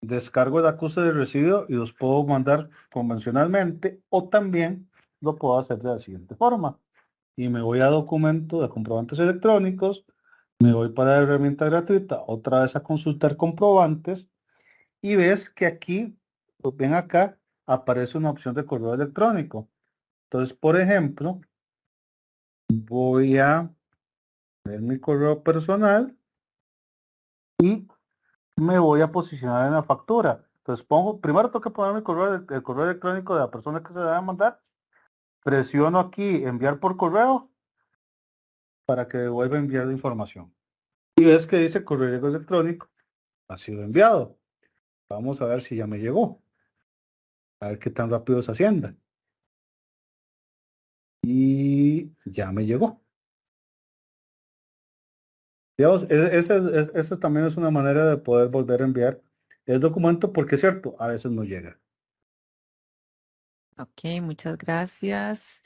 descargo el acuse de residuo y los puedo mandar convencionalmente o también lo puedo hacer de la siguiente forma. Y me voy a documento de comprobantes electrónicos, me voy para la herramienta gratuita, otra vez a consultar comprobantes y ves que aquí, pues ven acá, aparece una opción de correo electrónico. Entonces, por ejemplo, voy a ver mi correo personal y me voy a posicionar en la factura. Entonces pongo, primero tengo que poner mi correo, el correo electrónico de la persona que se le va a mandar. Presiono aquí enviar por correo para que vuelva a enviar la información. Y ves que dice correo electrónico ha sido enviado. Vamos a ver si ya me llegó. A ver qué tan rápido es Hacienda. Y ya me llegó. Digamos, esa también es una manera de poder volver a enviar el documento porque es cierto, a veces no llega. Ok, muchas gracias.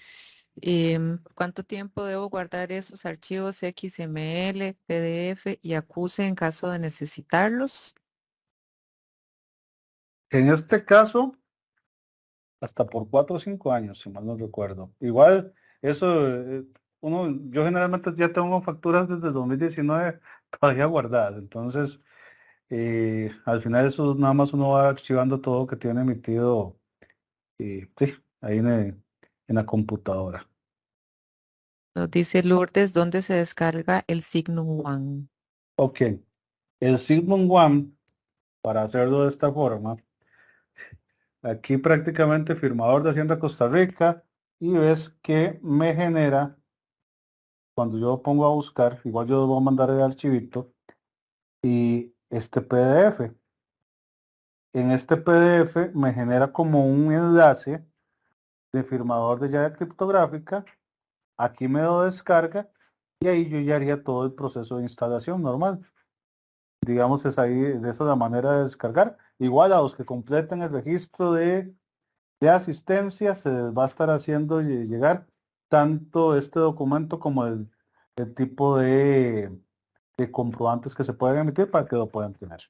¿Por cuánto tiempo debo guardar esos archivos XML, PDF y acuse en caso de necesitarlos? En este caso, hasta por 4 o 5 años, si mal no recuerdo. Igual, eso, yo generalmente ya tengo facturas desde el 2019 todavía guardadas. Entonces, al final eso nada más uno va archivando todo lo que tiene emitido sí, ahí en la computadora. Nos dice Lourdes, ¿dónde se descarga el Signum One? Ok, el Sigmund One, para hacerlo de esta forma, aquí prácticamente firmador de Hacienda Costa Rica y ves que me genera, cuando yo pongo a buscar, igual yo voy a mandar el archivito y este PDF. En este PDF me genera como un enlace de firmador de llave criptográfica. Aquí me doy descarga y ahí yo ya haría todo el proceso de instalación normal. Digamos, es ahí, de esa la manera de descargar. Igual a los que completen el registro de asistencia, se les va a estar haciendo llegar tanto este documento como el tipo de comprobantes que se pueden emitir para que lo puedan tener.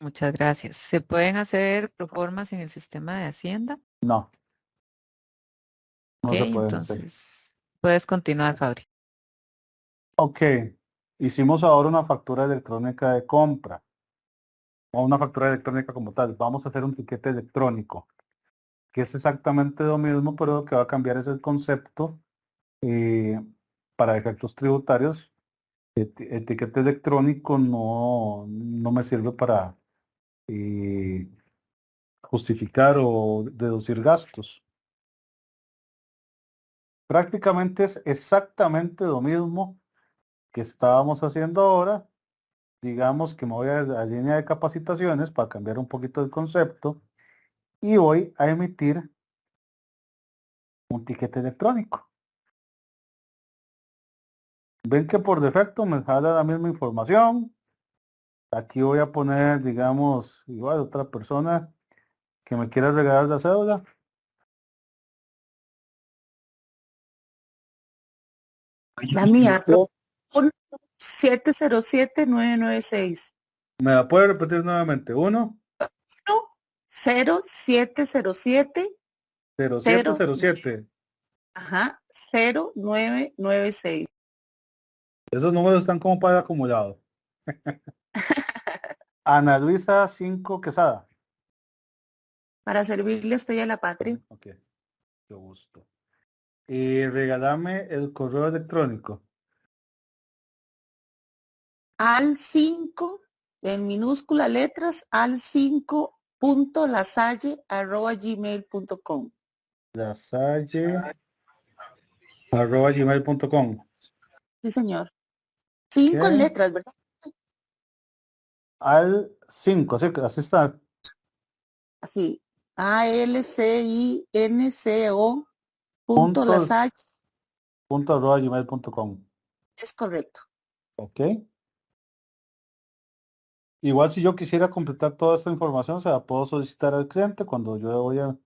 Muchas gracias. ¿Se pueden hacer proformas en el sistema de Hacienda? No, Ok, no se pueden hacer. entonces puedes continuar, Fabri. Ok, hicimos ahora una factura electrónica de compra, o una factura electrónica como tal. Vamos a hacer un tiquete electrónico, que es exactamente lo mismo, pero lo que va a cambiar es el concepto para efectos tributarios. El tiquete electrónico no me sirve para justificar o deducir gastos. Prácticamente es exactamente lo mismo que estábamos haciendo ahora. Digamos que me voy a la línea de capacitaciones para cambiar un poquito el concepto y voy a emitir un tiquete electrónico. Ven que por defecto me jala la misma información. Aquí voy a poner, digamos, igual otra persona que me quiera regalar la cédula. La mía, 707996. ¿Me la puede repetir nuevamente? 0707 0707. Ajá, 0996. Esos números están como para acumulados. Ana Luisa 5 Quesada. Para servirle a usted y a la patria. Ok, mucho gusto. Y regálame el correo electrónico. Al 5, en minúscula letras, al 5.lasalle@gmail.com. lasalle@gmail.com. Sí, señor. 5 Ok. letras, ¿verdad? Al 5, así está. Así. ALCINCO Punto, .lasalle. @gmail.com. Es correcto. Ok. Igual si yo quisiera completar toda esta información, se la puedo solicitar al cliente cuando yo voy a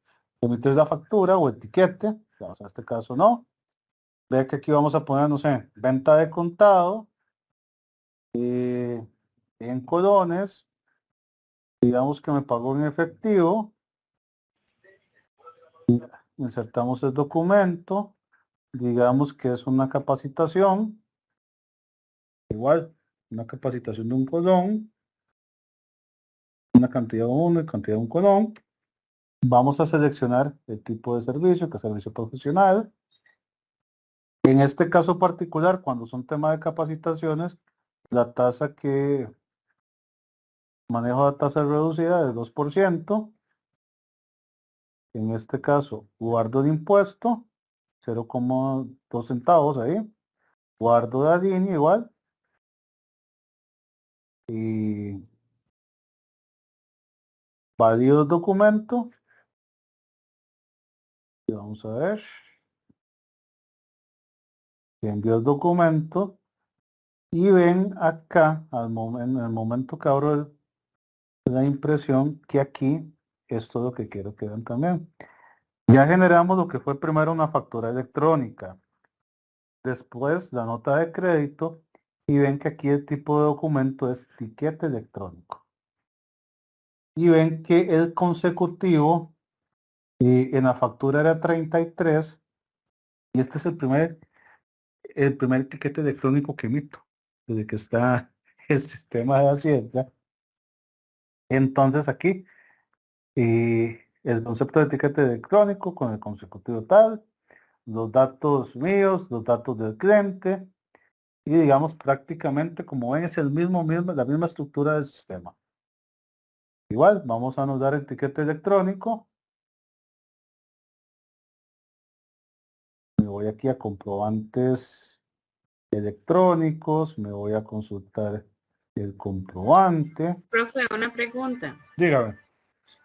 emitir la factura o etiquete. O sea, en este caso no. Vea que aquí vamos a poner, no sé, venta de contado en colones. Digamos que me pagó en efectivo. Insertamos el documento. Digamos que es una capacitación. Igual, una capacitación de un colón. Una cantidad 1 y cantidad de un colón. Vamos a seleccionar el tipo de servicio, que es servicio profesional. En este caso particular, cuando son temas de capacitaciones, la tasa que manejo la tasa reducida es 2%. En este caso, guardo el impuesto, 0,2 centavos ahí. Guardo la línea igual. Y valido el documento. Y vamos a ver. Envío el documento. Y ven acá, en el momento que abro la impresión, que aquí esto es lo que quiero que vean también. Ya generamos lo que fue primero una factura electrónica. Después la nota de crédito. Y ven que aquí el tipo de documento es tiquete electrónico. Y ven que el consecutivo en la factura era 33. Y este es el primer tiquete electrónico que emito. Desde que está el sistema de Hacienda. Entonces aquí el concepto de etiquete electrónico con el consecutivo tal, los datos míos, los datos del cliente y digamos prácticamente como ven es la misma estructura del sistema. Igual vamos a anudar el etiquete electrónico. Me voy aquí a comprobantes electrónicos, me voy a consultar el comprobante. Profe, una pregunta. Dígame.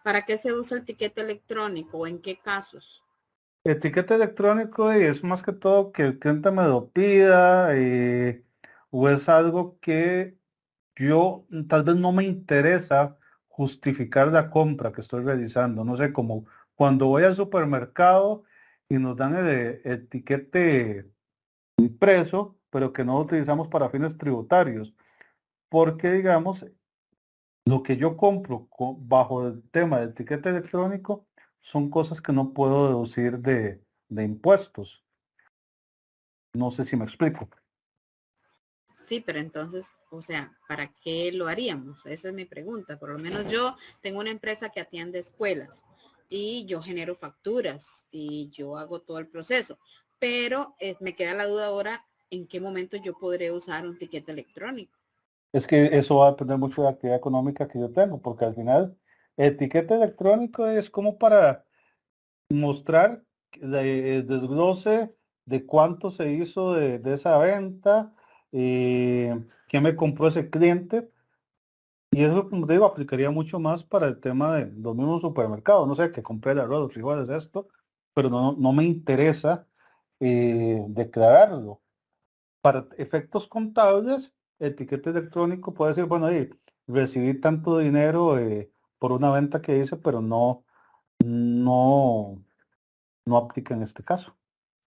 ¿Para qué se usa el tiquete electrónico o en qué casos? Etiqueta electrónico es más que todo que el cliente me lo pida o es algo que yo tal vez no me interesa justificar la compra que estoy realizando. No sé, como cuando voy al supermercado y nos dan el etiquete impreso, pero que no lo utilizamos para fines tributarios. Porque digamos, lo que yo compro bajo el tema del etiquete electrónico son cosas que no puedo deducir de impuestos. No sé si me explico. Sí, pero entonces, o sea, ¿para qué lo haríamos? Esa es mi pregunta. Por lo menos yo tengo una empresa que atiende escuelas y yo genero facturas y yo hago todo el proceso. Pero me queda la duda ahora en qué momento yo podré usar un tiquete electrónico. Es que eso va a depender mucho de la actividad económica que yo tengo, porque al final el etiquete electrónico es como para mostrar el desglose de cuánto se hizo de esa venta, qué me compró ese cliente. Y eso, como te digo, aplicaría mucho más para el tema de los mismos supermercados. No sé, que compré el arroz, los frijoles, esto, pero no me interesa declararlo. Para efectos contables, el tiquete electrónico puede decir, bueno, recibí tanto dinero por una venta que hice, pero no aplica en este caso.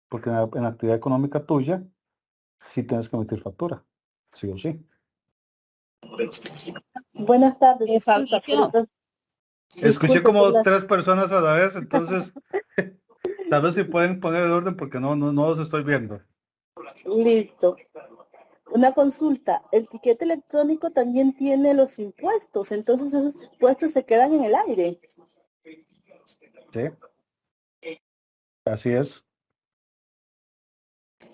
Porque en la actividad económica tuya, sí tienes que emitir factura, sí o sí. Buenas tardes, disculpa, Fabricio, pero Escuché disculpe por como la... 3 personas a la vez, entonces tal vez si pueden poner el orden porque no los estoy viendo. Listo. Una consulta, el tiquete electrónico también tiene los impuestos, entonces esos impuestos se quedan en el aire. Sí, así es.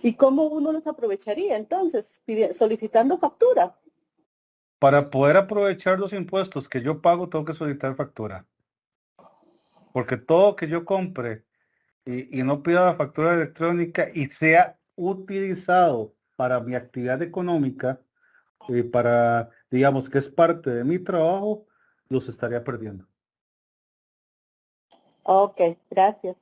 ¿Y cómo uno los aprovecharía entonces? Solicitando factura. Para poder aprovechar los impuestos que yo pago, tengo que solicitar factura. Porque todo que yo compre y no pida la factura electrónica y sea utilizado para mi actividad económica, para, digamos, que es parte de mi trabajo, los estaría perdiendo. Ok, gracias.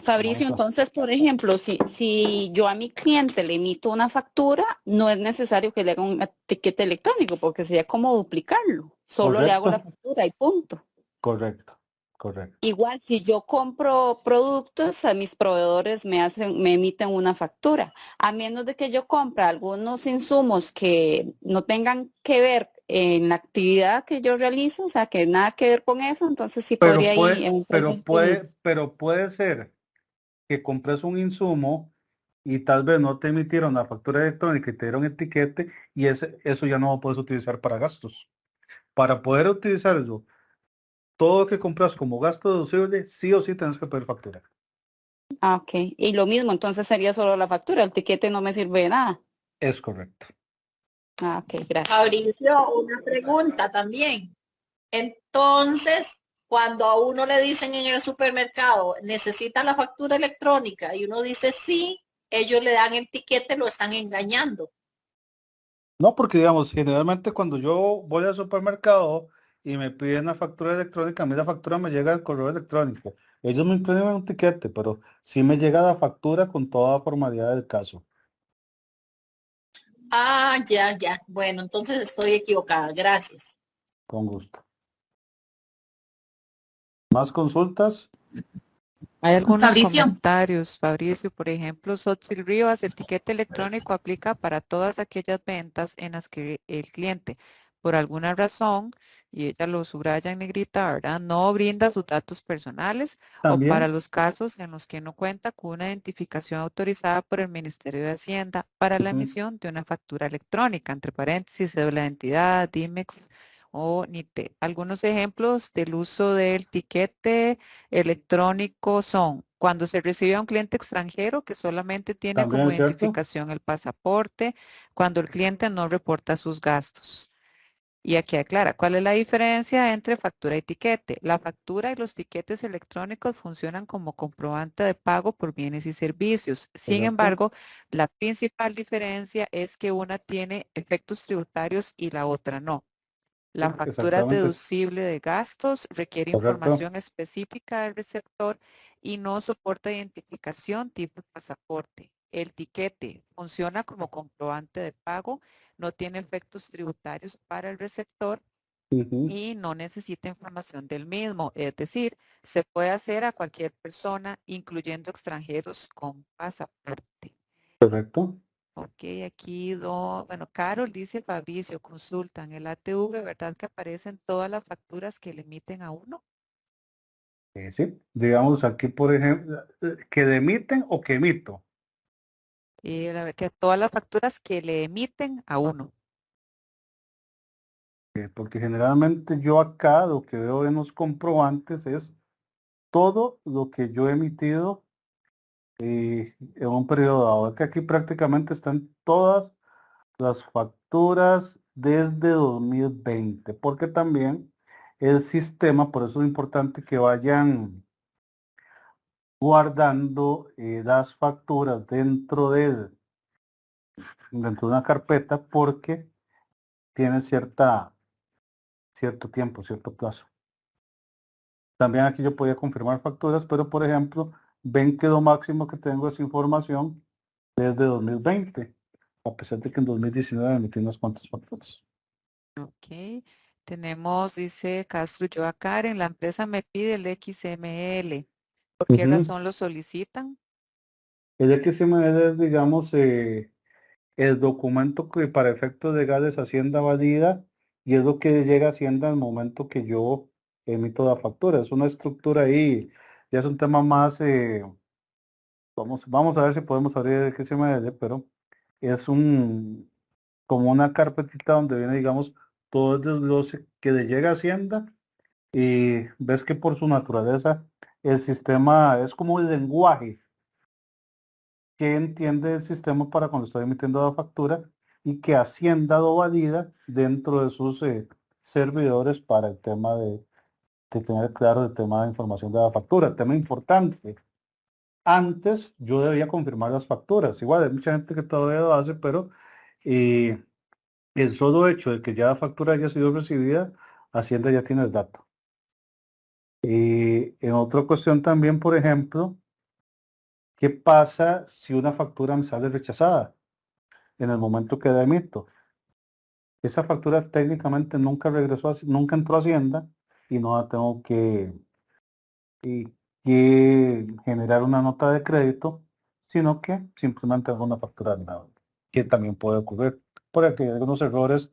Fabricio, entonces, por ejemplo, si yo a mi cliente le emito una factura, no es necesario que le haga un etiquete electrónico, porque sería como duplicarlo. Solo le hago la Correcto, factura y punto. correcto. Correcto. Igual, si yo compro productos, a mis proveedores me emiten una factura. A menos de que yo compre algunos insumos que no tengan que ver en la actividad que yo realizo, o sea, que nada que ver con eso, entonces sí Pero podría ir puede, eventualmente. pero puede ser que compres un insumo y tal vez no te emitieron la factura electrónica y te dieron etiquete y eso ya no lo puedes utilizar para gastos. Para poder utilizar eso, todo lo que compras como gasto deducible, sí o sí tienes que pedir factura. Ah, ok. Y lo mismo, entonces sería solo la factura, el tiquete no me sirve de nada. Es correcto. Ah, ok, gracias. Fabricio, una pregunta también. Entonces, cuando a uno le dicen en el supermercado, necesita la factura electrónica y uno dice sí, ellos le dan el tiquete, lo están engañando. No, porque digamos, generalmente cuando yo voy al supermercado y me piden la factura electrónica, a mí la factura me llega al correo electrónico. Ellos me imprimen un tiquete, pero sí me llega la factura con toda formalidad del caso. Ah, ya, ya. Bueno, entonces estoy equivocada. Gracias. Con gusto. ¿Más consultas? Hay algunos Fabricio. comentarios, Fabricio, por ejemplo, Xochitl Rivas, el tiquete electrónico aplica para todas aquellas ventas en las que el cliente, por alguna razón, y ella lo subraya en negrita, ¿verdad? No brinda sus datos personales o para También. los casos en los que no cuenta con una identificación autorizada por el Ministerio de Hacienda para la Ujú. emisión de una factura electrónica, entre paréntesis, cédula de identidad, DIMEX o NITE. Algunos ejemplos del uso del tiquete electrónico son cuando se recibe a un cliente extranjero que solamente tiene También como es cierto. identificación el pasaporte, cuando el cliente no reporta sus gastos. Y aquí aclara, ¿cuál es la diferencia entre factura y tiquete? La factura y los tiquetes electrónicos funcionan como comprobante de pago por bienes y servicios. Sin Correcto. embargo, la principal diferencia es que una tiene efectos tributarios y la otra no. La factura Exactamente. deducible de gastos requiere Correcto. información específica del receptor y no soporta identificación tipo pasaporte. El tiquete funciona como comprobante de pago, no tiene efectos tributarios para el receptor Ujú. y no necesita información del mismo. Es decir, se puede hacer a cualquier persona, incluyendo extranjeros con pasaporte. Correcto. Ok, aquí, bueno, Carol dice Fabricio, consultan el ATV, ¿verdad que aparecen todas las facturas que le emiten a uno? Sí, digamos aquí, por ejemplo, que emiten o que emito. Y que todas las facturas que le emiten a uno. Porque generalmente yo acá lo que veo en los comprobantes es todo lo que yo he emitido en un periodo dado. Es que aquí prácticamente están todas las facturas desde 2020, porque también el sistema, por eso es importante que vayan guardando las facturas dentro de una carpeta, porque tiene cierto tiempo, cierto plazo. También aquí yo podía confirmar facturas, pero por ejemplo, ven que lo máximo que tengo es información desde 2020, a pesar de que en 2019 emití unas cuantas facturas. Ok, tenemos, dice Castro yo Karen, la empresa me pide el XML. ¿Por qué razón lo solicitan? El XML es, digamos, el documento que para efectos legales Hacienda valida y es lo que llega a Hacienda al momento que yo emito la factura. Es una estructura ahí, ya es un tema más, vamos a ver si podemos abrir el XML, pero es como una carpetita donde viene, digamos, todo el desglose que le llega a Hacienda y ves que por su naturaleza el sistema es como el lenguaje que entiende el sistema para cuando está emitiendo la factura y que Hacienda lo valida dentro de sus servidores para el tema de tener claro el tema de información de la factura. Tema importante. Antes yo debía confirmar las facturas. Igual hay mucha gente que todavía lo hace, pero el solo hecho de que ya la factura haya sido recibida, Hacienda ya tiene el dato. En otra cuestión también, por ejemplo, ¿qué pasa si una factura me sale rechazada en el momento que la emito? Esa factura técnicamente nunca regresó, nunca entró a Hacienda y no la tengo que y que generar una nota de crédito, sino que simplemente hago una factura de nada, que también puede ocurrir, porque hay algunos errores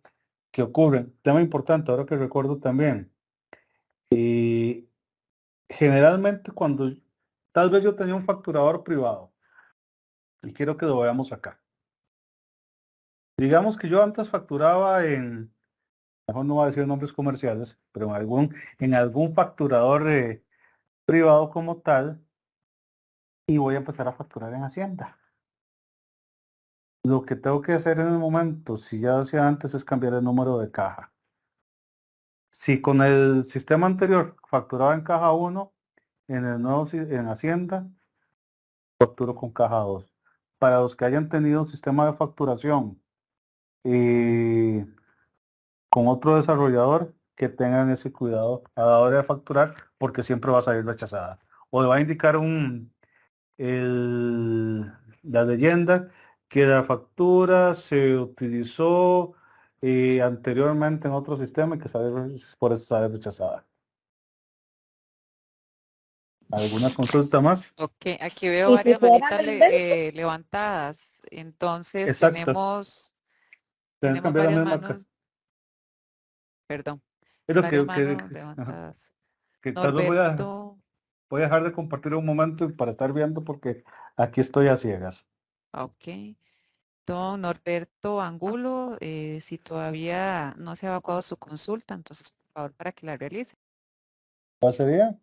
que ocurren. Tema importante, ahora que recuerdo también, generalmente cuando tal vez yo tenía un facturador privado, y quiero que lo veamos acá. Digamos que yo antes facturaba mejor no voy a decir nombres comerciales, pero en algún facturador privado como tal, y voy a empezar a facturar en Hacienda. Lo que tengo que hacer en el momento, si ya hacía antes, es cambiar el número de caja. Si con el sistema anterior facturaba en caja 1, en el nuevo en Hacienda, facturo con caja 2. Para los que hayan tenido un sistema de facturación con otro desarrollador, que tengan ese cuidado a la hora de facturar, porque siempre va a salir rechazada. O le va a indicar la leyenda que la factura se utilizó anteriormente en otro sistema y que por eso sale rechazada. ¿Alguna consulta más? Ok, aquí veo Y si varias fuera manitas la inversa, levantadas. Entonces Exacto. Tienes que tenemos cambiar la varias misma. manos, perdón, Es lo varias que manos levantadas. tal vez Norberto, voy a dejar de compartir un momento para estar viendo porque aquí estoy a ciegas. ok. Don Norberto Angulo, si todavía no se ha evacuado su consulta, entonces por favor para que la realice. ¿Cuál sería?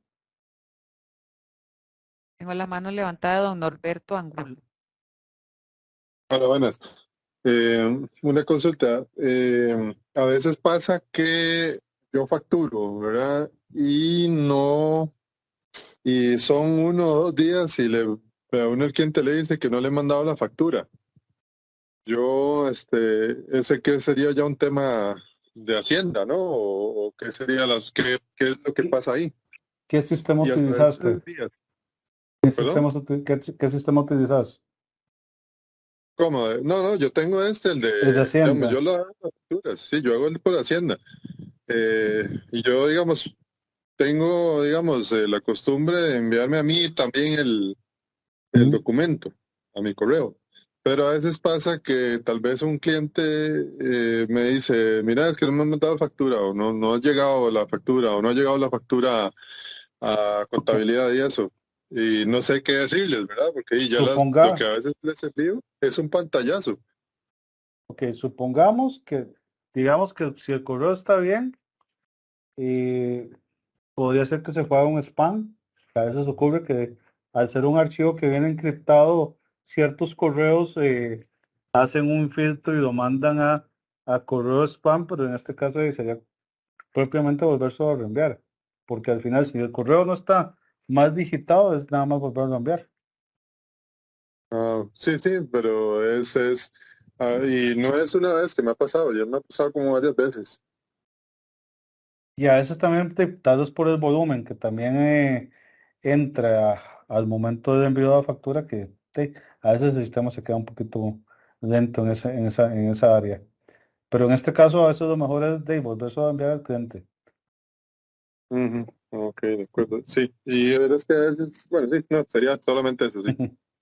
Tengo la mano levantada de don Norberto Angulo. Hola, buenas. Una consulta. A veces pasa que yo facturo, ¿verdad? Y son 1 o 2 días y a uno el cliente le dice que no le he mandado la factura. Yo, ese que sería ya un tema de Hacienda, ¿no? O qué sería qué es lo que pasa ahí. ¿Qué sistema Y hasta utilizaste? esos días. ¿Qué ¿Perdón? qué sistema utilizas? ¿Cómo? No, yo tengo el El de de, digamos, Hacienda. yo lo hago las facturas, sí, yo hago el por Hacienda. Y yo, digamos, tengo, digamos, la costumbre de enviarme a mí también el documento a mi correo. Pero a veces pasa que tal vez un cliente me dice, mira, es que no me han mandado factura, o no ha llegado la factura, o no ha llegado la factura a contabilidad y eso. Y no sé qué decirles, ¿verdad? Porque ahí ya lo que a veces les envío es un pantallazo. Supongamos que, digamos que si el correo está bien, podría ser que se fue a un spam. A veces ocurre que al ser un archivo que viene encriptado, ciertos correos hacen un filtro y lo mandan a correo spam, pero en este caso sería propiamente volverse a reenviar. Porque al final, si el correo no está más digitado, es nada más volverlo a enviar. Sí, pero y no es una vez que me ha pasado, ya me ha pasado como varias veces. Y a veces también tal vez por el volumen que también entra al momento del envío de la factura, que a veces el sistema se queda un poquito lento en esa área. Pero en este caso, a veces lo mejor es de volverse a enviar al cliente. Ujú. Ok, de acuerdo. Sí, y la verdad es que a veces, bueno, sí, no, sería solamente eso, sí.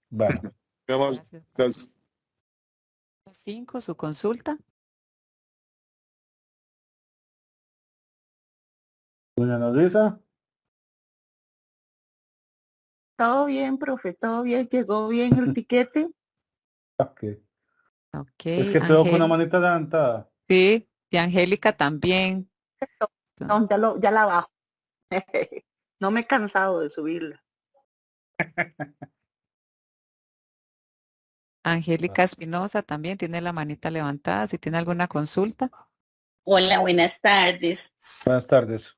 Bueno, Mi amor, Gracias. gracias. 5, su consulta. doña Norisa, Todo bien, profe, todo bien, llegó bien el tiquete. ok. Ok, Es que tengo con una Ángel. manita levantada. Sí, y Angélica también. No, ya la bajo. No me he cansado de subirla. Angélica Espinosa también tiene la manita levantada. Si tiene alguna consulta. Hola, buenas tardes. Buenas tardes.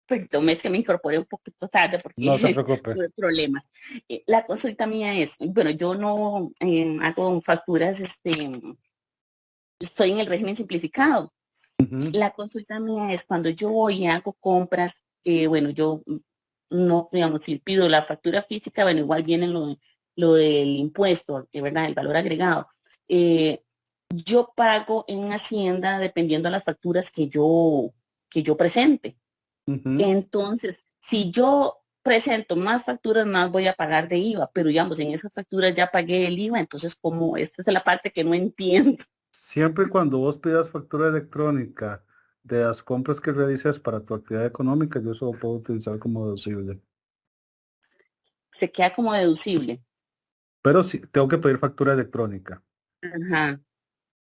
Perdón, es que me incorporé un poquito tarde porque No se preocupe. tuve problemas. La consulta mía es, bueno, yo no hago facturas, estoy en el régimen simplificado. La consulta mía es cuando yo voy y hago compras, bueno, yo no, digamos, si pido la factura física, bueno, igual viene lo del impuesto, ¿verdad? El valor agregado. Yo pago en Hacienda dependiendo de las facturas que yo presente. Entonces, si yo presento más facturas, más voy a pagar de IVA, pero digamos, en esas facturas ya pagué el IVA, entonces como esta es la parte que no entiendo. Siempre y cuando vos pidas factura electrónica de las compras que realices para tu actividad económica, yo eso lo puedo utilizar como deducible. Se queda como deducible. Pero sí, tengo que pedir factura electrónica. Ajá.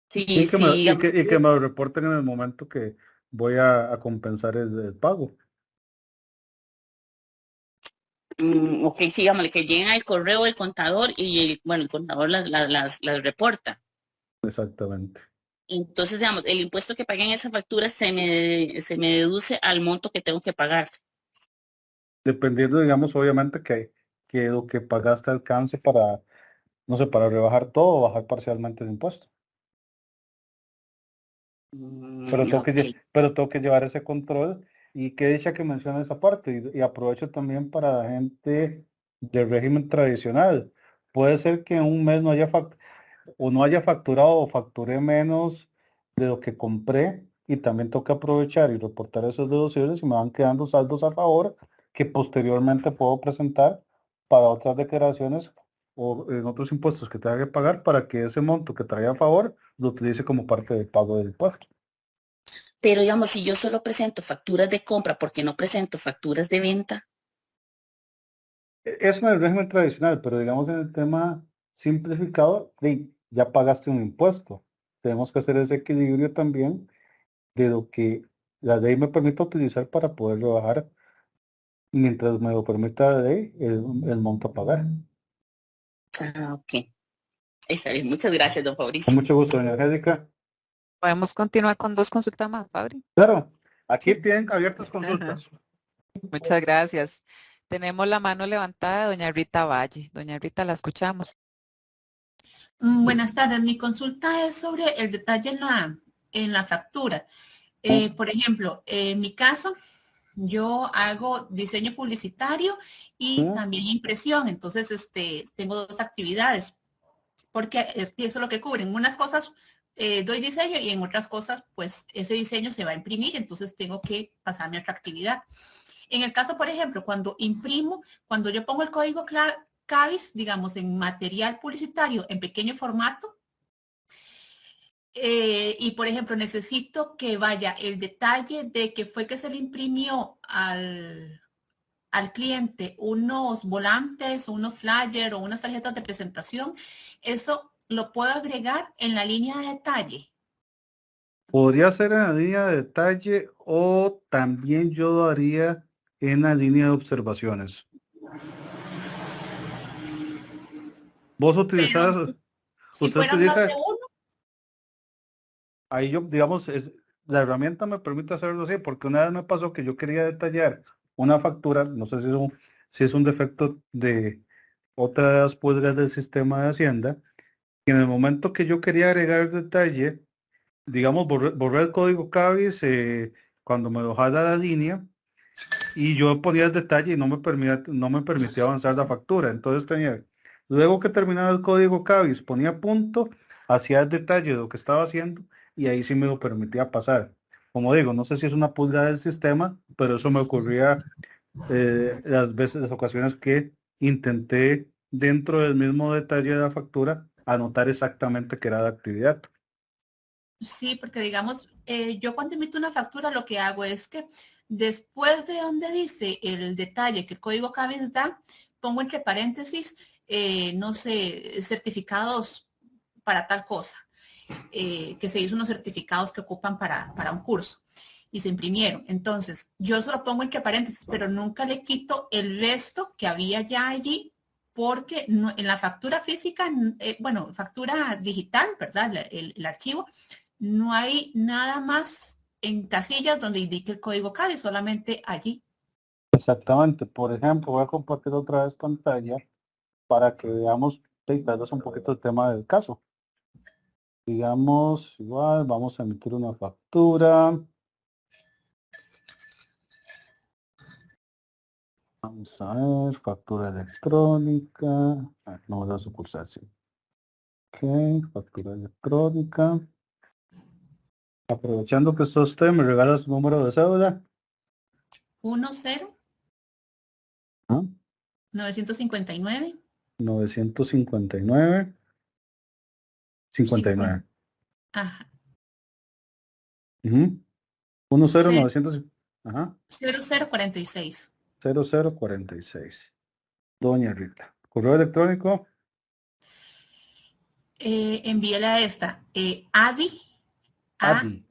Sí, Y que sí, me, digamos, y que me lo reporten en el momento que voy a compensar el pago. ok, sí, digamos, que lleguen al correo del contador y bueno, el contador las reporta. Exactamente. Entonces, digamos, el impuesto que pagué en esa factura se me deduce al monto que tengo que pagar. Dependiendo, digamos, obviamente que lo que pagaste alcance para, no sé, para rebajar todo o bajar parcialmente el impuesto. Ok. Pero tengo que llevar ese control y qué dicha que menciona esa parte y aprovecho también para la gente del régimen tradicional. Puede ser que en un mes no haya facturado o facturé menos de lo que compré y también tengo que aprovechar y reportar esos deducibles y me van quedando saldos a favor que posteriormente puedo presentar para otras declaraciones o en otros impuestos que tenga que pagar para que ese monto que traía a favor lo utilice como parte del pago del impuesto. Pero digamos, si yo solo presento facturas de compra, ¿por qué no presento facturas de venta? Eso en el régimen tradicional, pero digamos en el tema simplificado, ya pagaste un impuesto. Tenemos que hacer ese equilibrio también de lo que la ley me permite utilizar para poder rebajar, mientras me lo permita la ley, el monto a pagar. Ok. Está bien, muchas gracias, don Con Fabricio. mucho gusto, doña Angélica. Podemos continuar con 2 consultas más, Fabri. Claro, aquí Sí. tienen abiertas consultas. Muchas gracias. Tenemos la mano levantada de doña Rita Valle. Doña Rita, la escuchamos. Buenas tardes. Mi consulta es sobre el detalle en la factura. Por ejemplo, en mi caso, yo hago diseño publicitario y también impresión. Entonces, tengo 2 actividades, porque eso es lo que cubren. Unas cosas doy diseño y en otras cosas, pues ese diseño se va a imprimir, entonces tengo que pasarme a otra actividad. En el caso, por ejemplo, cuando imprimo, cuando yo pongo el código CABIS, digamos, en material publicitario en pequeño formato, y por ejemplo, necesito que vaya el detalle de que fue que se le imprimió al cliente unos volantes, unos flyers o unas tarjetas de presentación, eso lo puedo agregar en la línea de detalle. Podría ser en la línea de detalle o también yo lo haría en la línea de observaciones. Vos utilizás, Si usted fueran más de utiliza, uno, ahí yo, digamos, la herramienta me permite hacerlo así, porque una vez me pasó que yo quería detallar una factura, no sé si es un defecto de otras pulgas del sistema de Hacienda, y en el momento que yo quería agregar el detalle, digamos, borré el código CABIS cuando me bajara la línea, y yo ponía el detalle y no me permitía avanzar la factura. Entonces luego que terminaba el código CABIS, ponía punto, hacía el detalle de lo que estaba haciendo y ahí sí me lo permitía pasar. Como digo, no sé si es una pulga del sistema, pero eso me ocurría las ocasiones que intenté dentro del mismo detalle de la factura anotar exactamente qué era la actividad. sí, porque digamos, yo cuando emito una factura lo que hago es que después de donde dice el detalle que el código CABIS da, pongo entre paréntesis, no sé, certificados para tal cosa, que se hizo unos certificados que ocupan para un curso y se imprimieron. Entonces, yo solo pongo entre paréntesis, pero nunca le quito el resto que había ya allí, porque en la factura física, bueno, factura digital, ¿verdad? El archivo, no hay nada más en casillas donde indique el código CABIS, solamente allí. Exactamente. Por ejemplo, voy a compartir otra vez pantalla para que veamos tal vez un poquito el tema del caso. Digamos, igual, vamos a emitir una factura. Vamos a ver, factura electrónica. No voy a sucursal, sí. Ok, factura electrónica. Aprovechando que está usted, me regala su número de cédula. 10 ¿Ah? 959. 959. 59. Ajá. 10900. Ajá. 0046. 0046. Doña Rita. Correo electrónico. Envíela a esta. Adi. Adi.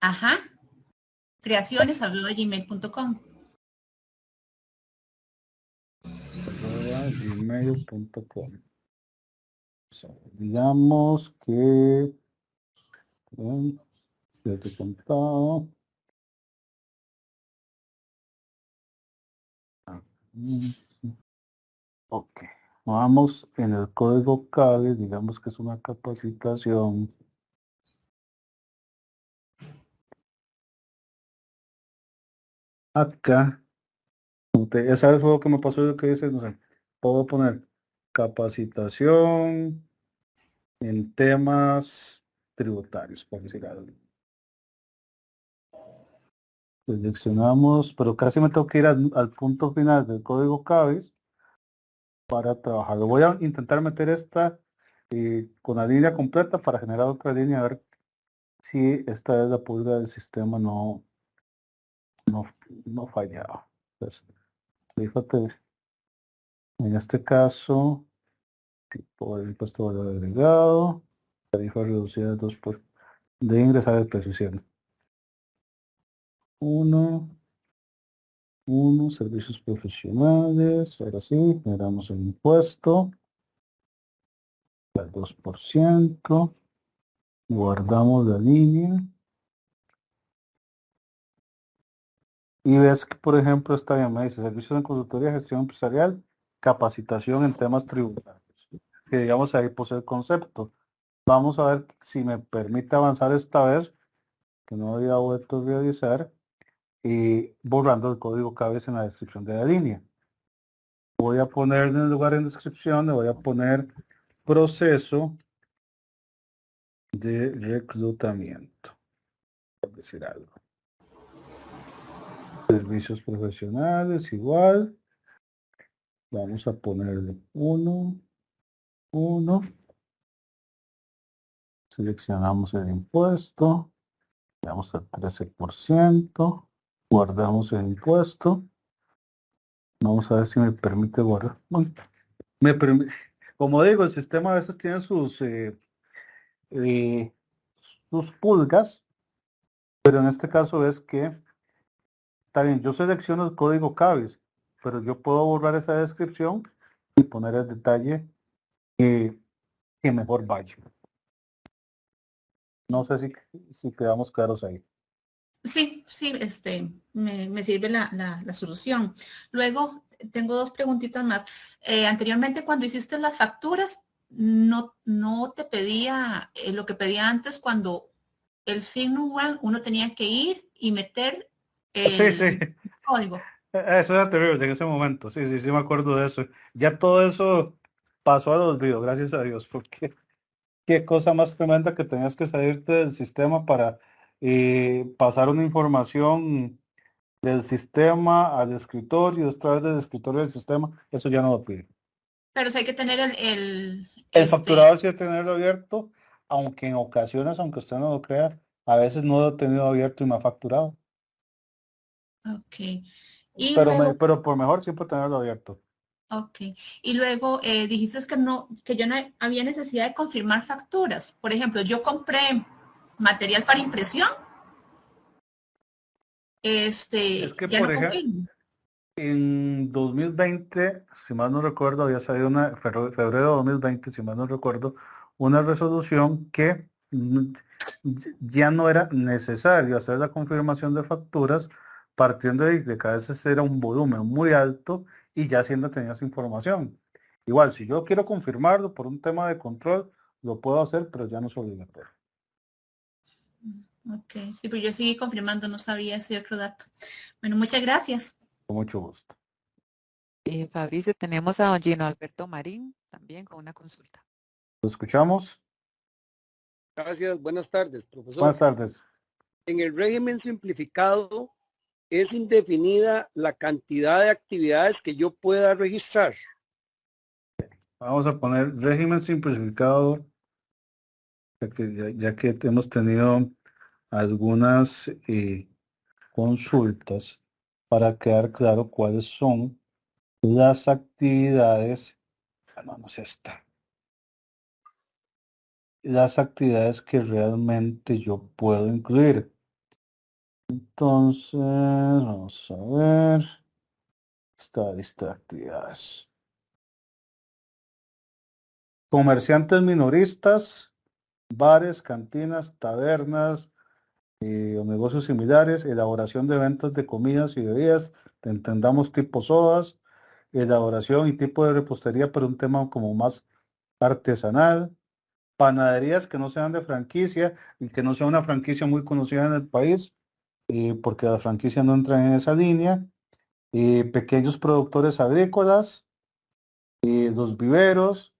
Ajá. creaciones@gmail.com. @gmail.com. Digamos que ya te he contado. Ok, vamos en el código CABE, digamos que es una capacitación. Acá, ya sabes lo que me pasó, lo que dice, no sé, puedo poner capacitación en temas tributarios, por decir algo. Seleccionamos, pero casi me tengo que ir al punto final del código CABE para trabajarlo. Voy a intentar meter esta con la línea completa para generar otra línea, a ver si esta es la pulga del sistema no fallaba. Entonces, fíjate, en este caso, tipo de impuesto de valor agregado, tarifa reducida de 2 de ingresar el precio 100. 1, servicios profesionales, ahora sí, generamos el impuesto, al 2%, guardamos la línea, y ves que, por ejemplo, esta ya me dice, servicios de consultoría, gestión empresarial, capacitación en temas tributarios, que digamos ahí posee el concepto. Vamos a ver si me permite avanzar esta vez, que no había vuelto a realizar, y borrando el código CABE en la descripción de la línea. Voy a poner en el lugar en descripción, le voy a poner proceso de reclutamiento, por decir algo. Servicios profesionales, igual. Vamos a ponerle 1. Seleccionamos el impuesto. Vamos al 13%. Guardamos el impuesto. Vamos a ver si me permite guardar. Bueno, como digo, el sistema a veces tiene sus pulgas, pero en este caso es que, está bien, yo selecciono el código CABE, pero yo puedo borrar esa descripción y poner el detalle que mejor vaya. No sé si quedamos claros ahí. Sí, me sirve la solución. Luego, tengo dos preguntitas más. Anteriormente, cuando hiciste las facturas, no te pedía lo que pedía antes cuando el signo igual, uno tenía que ir y meter el código. Eso era terrible en ese momento. Sí, me acuerdo de eso. Ya todo eso pasó al olvido, gracias a Dios, porque qué cosa más tremenda que tenías que salirte del sistema para pasar una información del sistema al escritorio, otra vez del escritorio al sistema. Eso ya no lo pide. Pero sí hay que tener el facturador sí hay que tenerlo abierto, aunque en ocasiones, aunque usted no lo crea, a veces no lo he tenido abierto y me ha facturado. Ok. Y Pero, luego, pero por mejor siempre tenerlo abierto. ok. Y luego dijiste que yo no había necesidad de confirmar facturas. Por ejemplo, yo compré material para impresión. Es que, Ya por no ejemplo, confirmo. en 2020, si mal no recuerdo, había salido febrero de 2020, si mal no recuerdo, una resolución que ya no era necesario hacer la confirmación de facturas, partiendo de que a veces era un volumen muy alto y ya Hacienda tenía esa información. Igual, si yo quiero confirmarlo por un tema de control, lo puedo hacer, pero ya no es obligatorio. Ok, sí, pero yo seguí confirmando, no sabía ese otro dato. Bueno, muchas gracias. Con mucho gusto. Fabricio, tenemos a don Gino Alberto Marín también con una consulta. ¿Lo escuchamos? Gracias, buenas tardes, profesor. Buenas tardes. En el régimen simplificado, es indefinida la cantidad de actividades que yo pueda registrar. Vamos a poner régimen simplificado, ya que hemos tenido algunas consultas para quedar claro cuáles son las actividades. Vamos a esta. Las actividades que realmente yo puedo incluir. Entonces, vamos a ver. Esta lista de actividades. Comerciantes minoristas, bares, cantinas, tabernas o negocios similares, elaboración de eventos de comidas y bebidas, entendamos tipo sodas, elaboración y tipo de repostería, pero un tema como más artesanal, panaderías que no sean de franquicia y que no sea una franquicia muy conocida en el país, porque las franquicias no entran en esa línea, pequeños productores agrícolas, los viveros,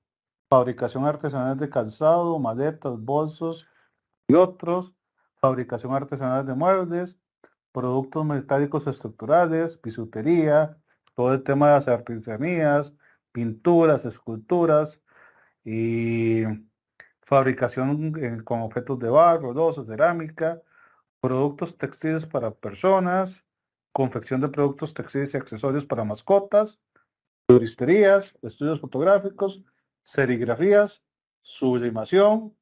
fabricación artesanal de calzado, maletas, bolsos y otros, fabricación artesanal de muebles, productos metálicos estructurales, bisutería, todo el tema de las artesanías, pinturas, esculturas y fabricación con objetos de barro, loza, cerámica, productos textiles para personas, confección de productos textiles y accesorios para mascotas, floristerías, estudios fotográficos, serigrafías, sublimación,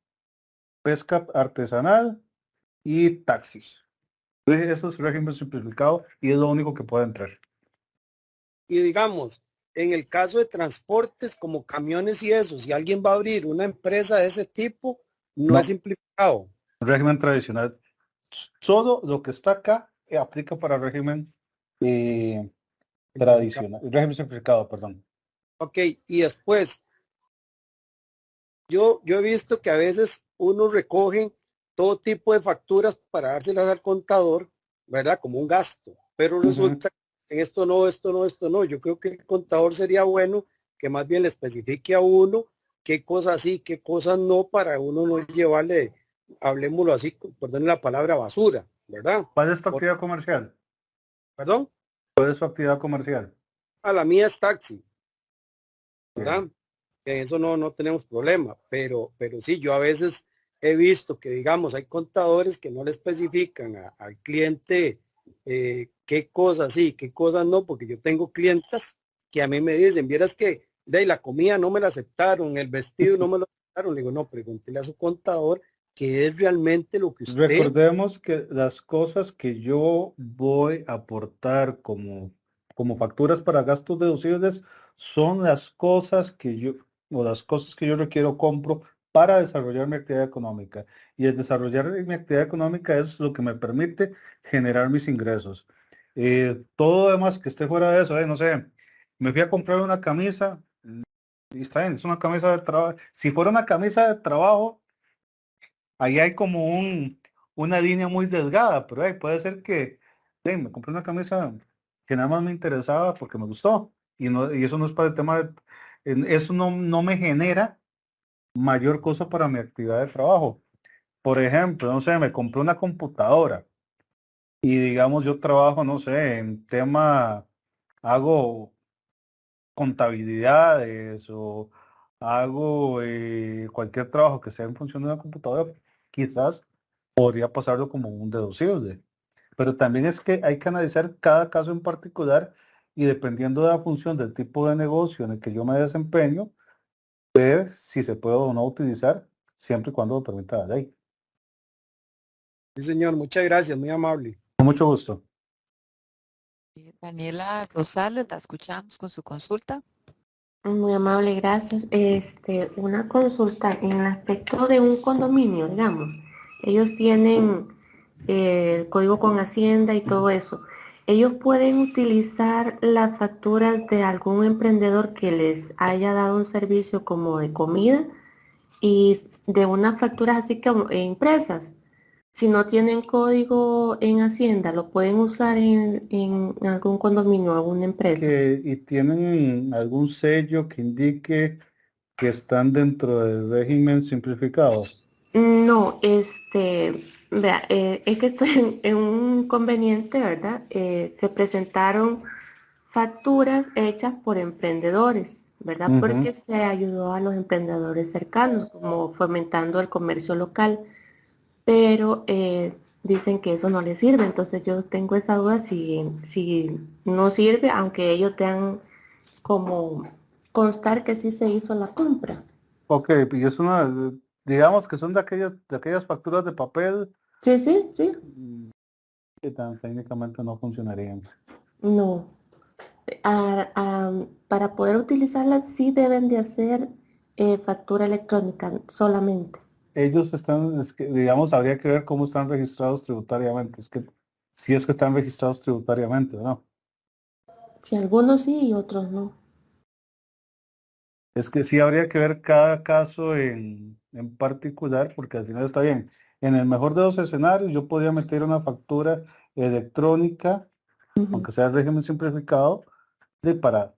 pesca artesanal y taxis. Eso es régimen simplificado y es lo único que puede entrar. Y digamos, en el caso de transportes como camiones y eso, si alguien va a abrir una empresa de ese tipo, no es simplificado. Régimen tradicional. Solo lo que está acá aplica para régimen tradicional. Régimen simplificado, perdón. Ok, y después, yo he visto que a veces uno recoge todo tipo de facturas para dárselas al contador, ¿verdad? Como un gasto, pero resulta que esto no, esto no, esto no. Yo creo que el contador sería bueno que más bien le especifique a uno qué cosas sí, qué cosas no, para uno no llevarle, hablemoslo así, perdón la palabra, basura, ¿verdad? ¿Cuál es tu actividad comercial? ¿Perdón? ¿Cuál es su actividad comercial? A la mía es taxi, ¿verdad? En eso no tenemos problema, pero sí, yo a veces he visto que, digamos, hay contadores que no le especifican al cliente qué cosas sí, qué cosas no, porque yo tengo clientas que a mí me dicen, vieras que de la comida no me la aceptaron, el vestido no me lo aceptaron. Le digo, no, pregúntele a su contador qué es realmente lo que usted... Recordemos que las cosas que yo voy a aportar como facturas para gastos deducibles son las cosas que yo requiero compro para desarrollar mi actividad económica. Y el desarrollar mi actividad económica es lo que me permite generar mis ingresos. Todo demás que esté fuera de eso, no sé, me fui a comprar una camisa, y está bien, es una camisa de trabajo. Si fuera una camisa de trabajo, ahí hay como una línea muy delgada, pero puede ser que me compré una camisa que nada más me interesaba porque me gustó. Y eso no es para el tema eso no me genera mayor cosa para mi actividad de trabajo. Por ejemplo, no sé, me compré una computadora y digamos yo trabajo, no sé, en tema, hago contabilidades o hago cualquier trabajo que sea en función de una computadora, quizás podría pasarlo como un deducible. Pero también es que hay que analizar cada caso en particular y dependiendo de la función del tipo de negocio en el que yo me desempeño, ver si se puede o no utilizar, siempre y cuando lo permita la ley. Sí, señor, muchas gracias, muy amable. Con mucho gusto. Daniela Rosales, la escuchamos con su consulta. Muy amable, gracias. Una consulta en el aspecto de un condominio, digamos. Ellos tienen el código con Hacienda y todo eso. Ellos pueden utilizar las facturas de algún emprendedor que les haya dado un servicio como de comida y de unas facturas así como impresas. Si no tienen código en Hacienda, lo pueden usar en algún condominio, alguna empresa. ¿Y tienen algún sello que indique que están dentro del régimen simplificado? No, Vea, es que estoy en un inconveniente, ¿verdad? Se presentaron facturas hechas por emprendedores, ¿verdad? Porque se ayudó a los emprendedores cercanos, como fomentando el comercio local, pero dicen que eso no les sirve, entonces yo tengo esa duda si no sirve, aunque ellos tengan como constar que sí se hizo la compra. Ok, y es una, digamos que son de aquellas facturas de papel Sí, sí, sí. que técnicamente no funcionarían. No. Para poder utilizarlas sí deben de hacer factura electrónica solamente. Ellos están, digamos, habría que ver cómo están registrados tributariamente. Es que si es que están registrados tributariamente, ¿no? Si algunos sí y otros no. Es que sí habría que ver cada caso en particular, porque al final está bien. En el mejor de los escenarios, yo podría meter una factura electrónica, aunque sea el régimen simplificado, para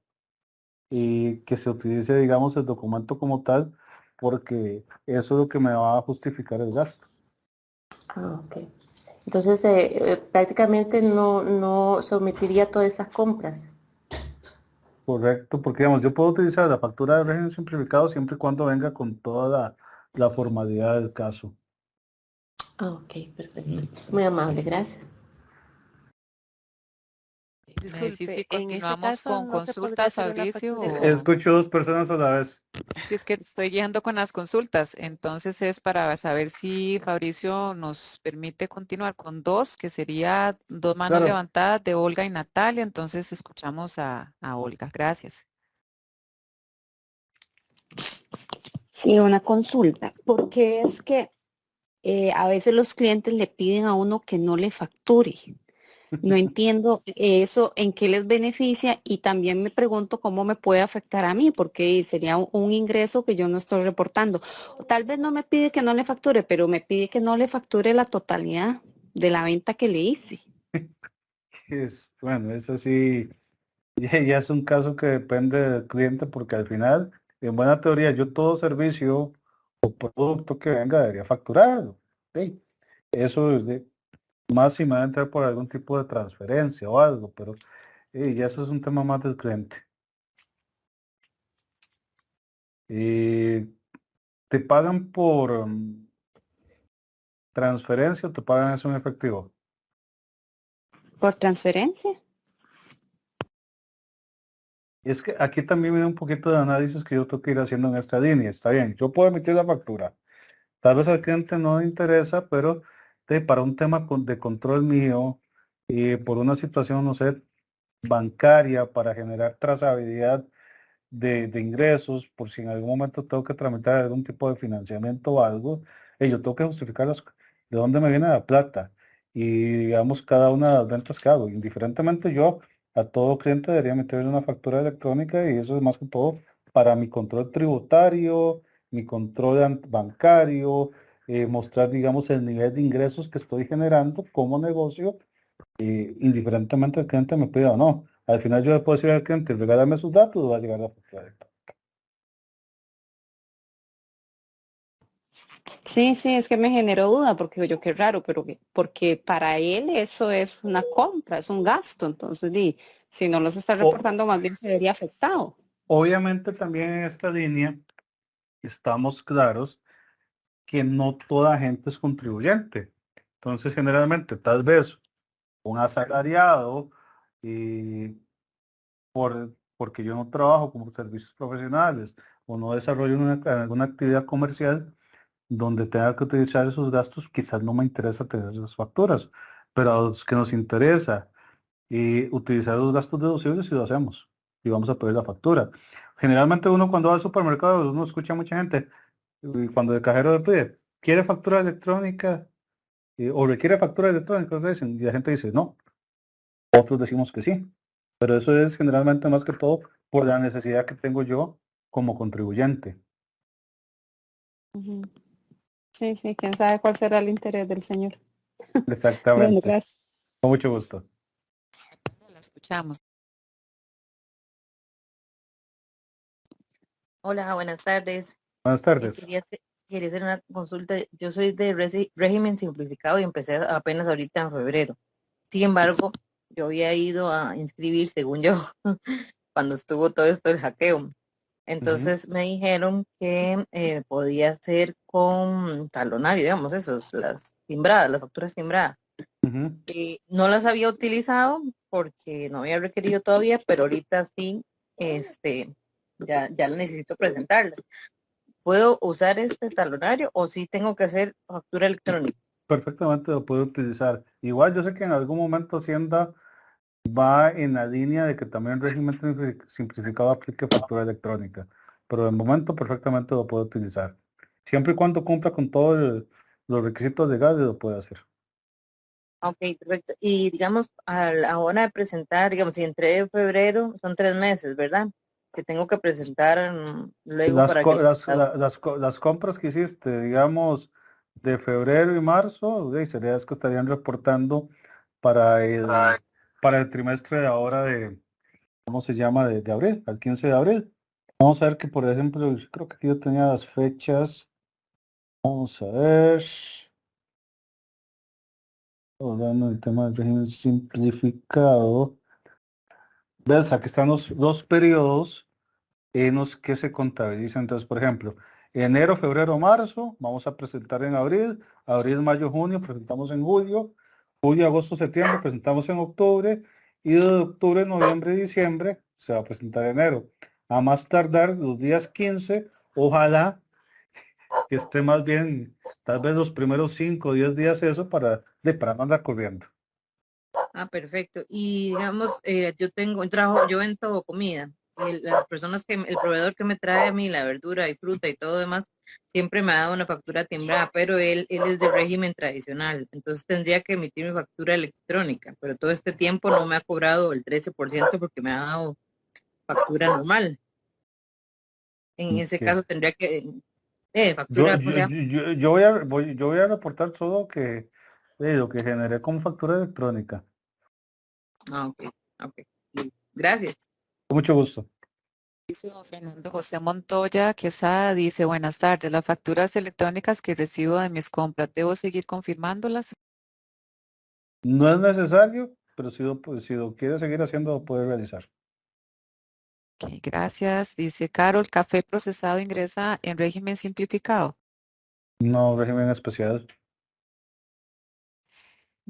que se utilice, digamos, el documento como tal, porque eso es lo que me va a justificar el gasto. Ah, ok. Entonces prácticamente no se omitiría todas esas compras. Correcto, porque digamos, yo puedo utilizar la factura de régimen simplificado siempre y cuando venga con toda la formalidad del caso. Ah, ok, perfecto. Muy amable, gracias. Sí, Disculpe, en ese continuamos caso con no se podría consultas, hacer una Fabricio, factura o Escucho dos personas a la vez. si es que estoy guiando con las consultas, entonces es para saber si Fabricio nos permite continuar con dos, que sería dos manos Claro. levantadas de Olga y Natalia, entonces escuchamos a Olga. Gracias. Sí, una consulta, porque es que a veces los clientes le piden a uno que no le facture. No entiendo eso en qué les beneficia y también me pregunto cómo me puede afectar a mí, porque sería un ingreso que yo no estoy reportando. O tal vez no me pide que no le facture, pero me pide que no le facture la totalidad de la venta que le hice. Bueno, eso sí, ya es un caso que depende del cliente, porque al final, en buena teoría, yo todo servicio o producto que venga debería facturarlo. Sí, eso es más si me va a entrar por algún tipo de transferencia o algo, pero ya eso es un tema más del cliente. ¿Te pagan por transferencia o te pagan eso en efectivo? ¿Por transferencia? Es que aquí también viene un poquito de análisis que yo tengo que ir haciendo en esta línea. Está bien, yo puedo emitir la factura. Tal vez al cliente no le interesa, pero para un tema de control mío y por una situación, no sé, bancaria, para generar trazabilidad de ingresos, por si en algún momento tengo que tramitar algún tipo de financiamiento o algo, yo tengo que justificar de dónde me viene la plata y digamos cada una de las ventas que hago. Indiferentemente yo a todo cliente debería meterle una factura electrónica y eso es más que todo para mi control tributario, mi control bancario, mostrar digamos el nivel de ingresos que estoy generando como negocio, indiferentemente el cliente me pida o no. Al final yo le puedo decir al cliente, regálame sus datos, va a llegar la factura. Sí, sí, es que me generó duda porque yo qué raro, pero porque para él eso es una compra, es un gasto, entonces si no los está reportando más bien se vería afectado. Obviamente también en esta línea estamos claros que no toda gente es contribuyente. Entonces generalmente tal vez un asalariado y porque yo no trabajo como servicios profesionales o no desarrollo alguna actividad comercial donde tenga que utilizar esos gastos, quizás no me interesa tener esas facturas, pero a los que nos interesa utilizar los gastos deducibles, sí lo hacemos y vamos a pedir la factura. Generalmente uno cuando va al supermercado, uno escucha a mucha gente, y cuando el cajero le pide, ¿quiere factura electrónica? O requiere factura electrónica, y la gente dice, no, otros decimos que sí, pero eso es generalmente más que todo por la necesidad que tengo yo como contribuyente. Ujú. Sí, sí, quién sabe cuál será el interés del señor. Exactamente. Bueno, gracias. Con mucho gusto. La escuchamos. Hola, buenas tardes. Buenas tardes. quería hacer una consulta. Yo soy de régimen simplificado y empecé apenas ahorita en febrero. Sin embargo, yo había ido a inscribir, según yo, cuando estuvo todo esto del hackeo. Entonces me dijeron que podía ser con talonario, digamos, esos, las timbradas, las facturas timbradas. No las había utilizado porque no había requerido todavía, pero ahorita sí, ya las necesito presentarlas. ¿Puedo usar este talonario o sí tengo que hacer factura electrónica? Perfectamente lo puede utilizar. Igual yo sé que en algún momento Hacienda va en la línea de que también el régimen simplificado aplique factura electrónica, pero de momento perfectamente lo puede utilizar. Siempre y cuando cumpla con todos los requisitos legales lo puede hacer. Ok, perfecto. Y digamos, a la hora de presentar, digamos, si entré en febrero, son 3 meses, ¿verdad? Que tengo que presentar luego Las, para co- que... las compras que hiciste, digamos, de febrero y marzo, sería que estarían reportando para el trimestre de ahora de, ¿cómo se llama? De abril, al 15 de abril. Vamos a ver que, por ejemplo, yo creo que aquí yo tenía las fechas. Vamos a ver. Hablando del tema del régimen simplificado. ¿Ves? Aquí están los periodos en los que se contabilizan. Entonces, por ejemplo, enero, febrero, marzo, vamos a presentar en abril, abril, mayo, junio, presentamos en julio, julio, agosto, septiembre, presentamos en octubre, y de octubre, noviembre y diciembre se va a presentar en enero. A más tardar los días 15, ojalá que esté más bien, tal vez los primeros 5 o 10 días eso para no andar corriendo. Ah, perfecto. Y digamos, yo tengo un trabajo, yo vendo comida. Las personas el proveedor que me trae a mí la verdura y fruta y todo demás, siempre me ha dado una factura timbrada, pero él es de régimen tradicional. Entonces tendría que emitir mi factura electrónica, pero todo este tiempo no me ha cobrado el 13% porque me ha dado factura normal. En ese caso tendría que, factura, ¿cómo se llama? Yo voy a reportar todo lo que generé como factura electrónica. Ah, ok. Gracias. Con mucho gusto. Dice don Fernando José Montoya Quesada, dice, buenas tardes, las facturas electrónicas que recibo de mis compras, ¿debo seguir confirmándolas? No es necesario, pero si lo quiere seguir haciendo, lo puede realizar. Ok, gracias. Dice Carol, café procesado ingresa en régimen simplificado. No, régimen especial.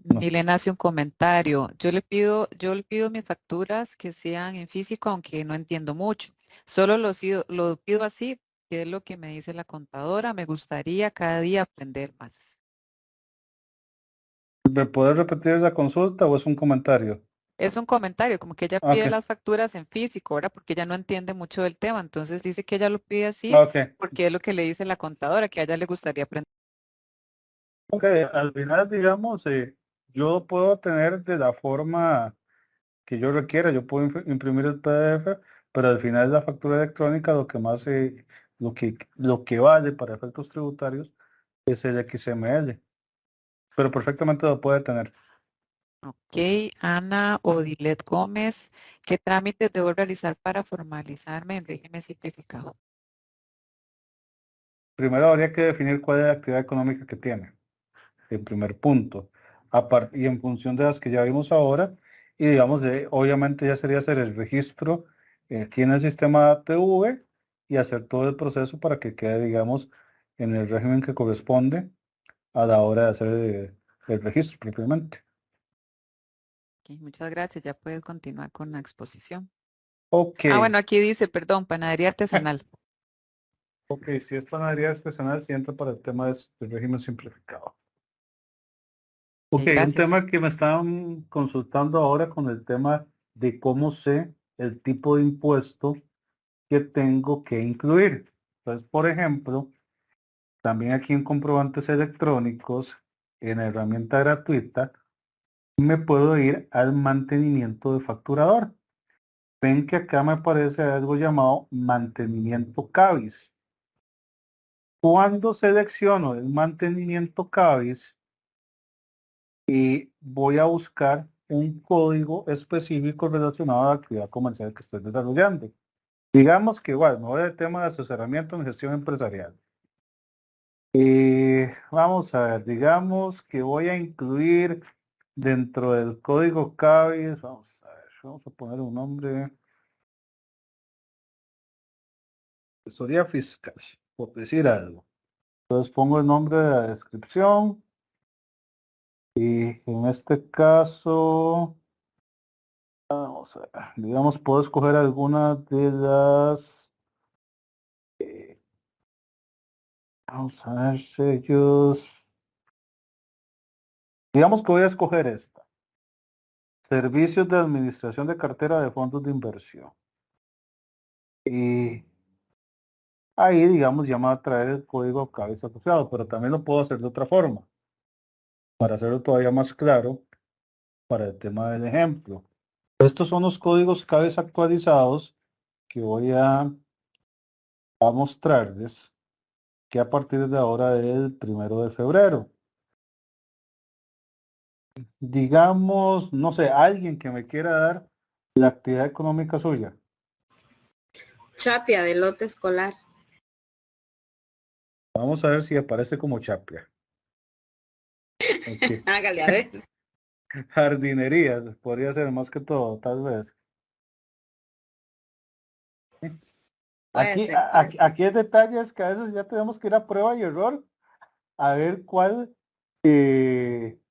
No. Milena hace un comentario. Yo le pido mis facturas que sean en físico, aunque no entiendo mucho. Solo lo pido así, que es lo que me dice la contadora. Me gustaría cada día aprender más. ¿Me puede repetir la consulta o es un comentario? Es un comentario, como que ella pide las facturas en físico, ¿verdad? Porque ella no entiende mucho del tema. Entonces dice que ella lo pide así, porque es lo que le dice la contadora, que a ella le gustaría aprender. Ok, al final, digamos, yo puedo tener de la forma que yo requiera, yo puedo imprimir el PDF, pero al final la factura electrónica lo que más, lo que vale para efectos tributarios es el XML, pero perfectamente lo puede tener. Ok, Ana Odilet Gómez, ¿qué trámites debo realizar para formalizarme en régimen simplificado? Primero habría que definir cuál es la actividad económica que tiene, el primer punto. Y en función de las que ya vimos ahora, y digamos, obviamente ya sería hacer el registro aquí en el sistema ATV y hacer todo el proceso para que quede, digamos, en el régimen que corresponde a la hora de hacer el registro propiamente. Ok, muchas gracias, ya puedes continuar con la exposición. Ok. Ah, bueno, aquí dice, perdón, panadería artesanal. Ok, si es panadería artesanal, si entra para el tema del régimen simplificado. Ok, un tema que me están consultando ahora con el tema de cómo sé el tipo de impuesto que tengo que incluir. Entonces, por ejemplo, también aquí en comprobantes electrónicos, en la herramienta gratuita, me puedo ir al mantenimiento de facturador. Ven que acá me aparece algo llamado mantenimiento CABIS. Cuando selecciono el mantenimiento CABIS, y voy a buscar un código específico relacionado a la actividad comercial que estoy desarrollando. Digamos que igual, me voy al tema de asesoramiento en gestión empresarial. Vamos a ver, digamos que voy a incluir dentro del código CABIS, vamos a ver, vamos a poner un nombre, asesoría fiscal, por decir algo. Entonces pongo el nombre de la descripción y en este caso, vamos a ver, digamos, puedo escoger alguna de las, vamos a ver, sellos, digamos que voy a escoger esta, servicios de administración de cartera de fondos de inversión. Y ahí, digamos, ya me va a traer el código CABIS asociado, pero también lo puedo hacer de otra forma, para hacerlo todavía más claro para el tema del ejemplo. Estos son los códigos CABIS actualizados que voy a mostrarles que a partir de ahora del 1 de febrero. Digamos, no sé, alguien que me quiera dar la actividad económica suya. Chapia de lote escolar. Vamos a ver si aparece como Chapia. Okay. Hágale, a ver. Jardinerías, podría ser más que todo, tal vez. Aquí hay detalles que a veces ya tenemos que ir a prueba y error a ver cuál se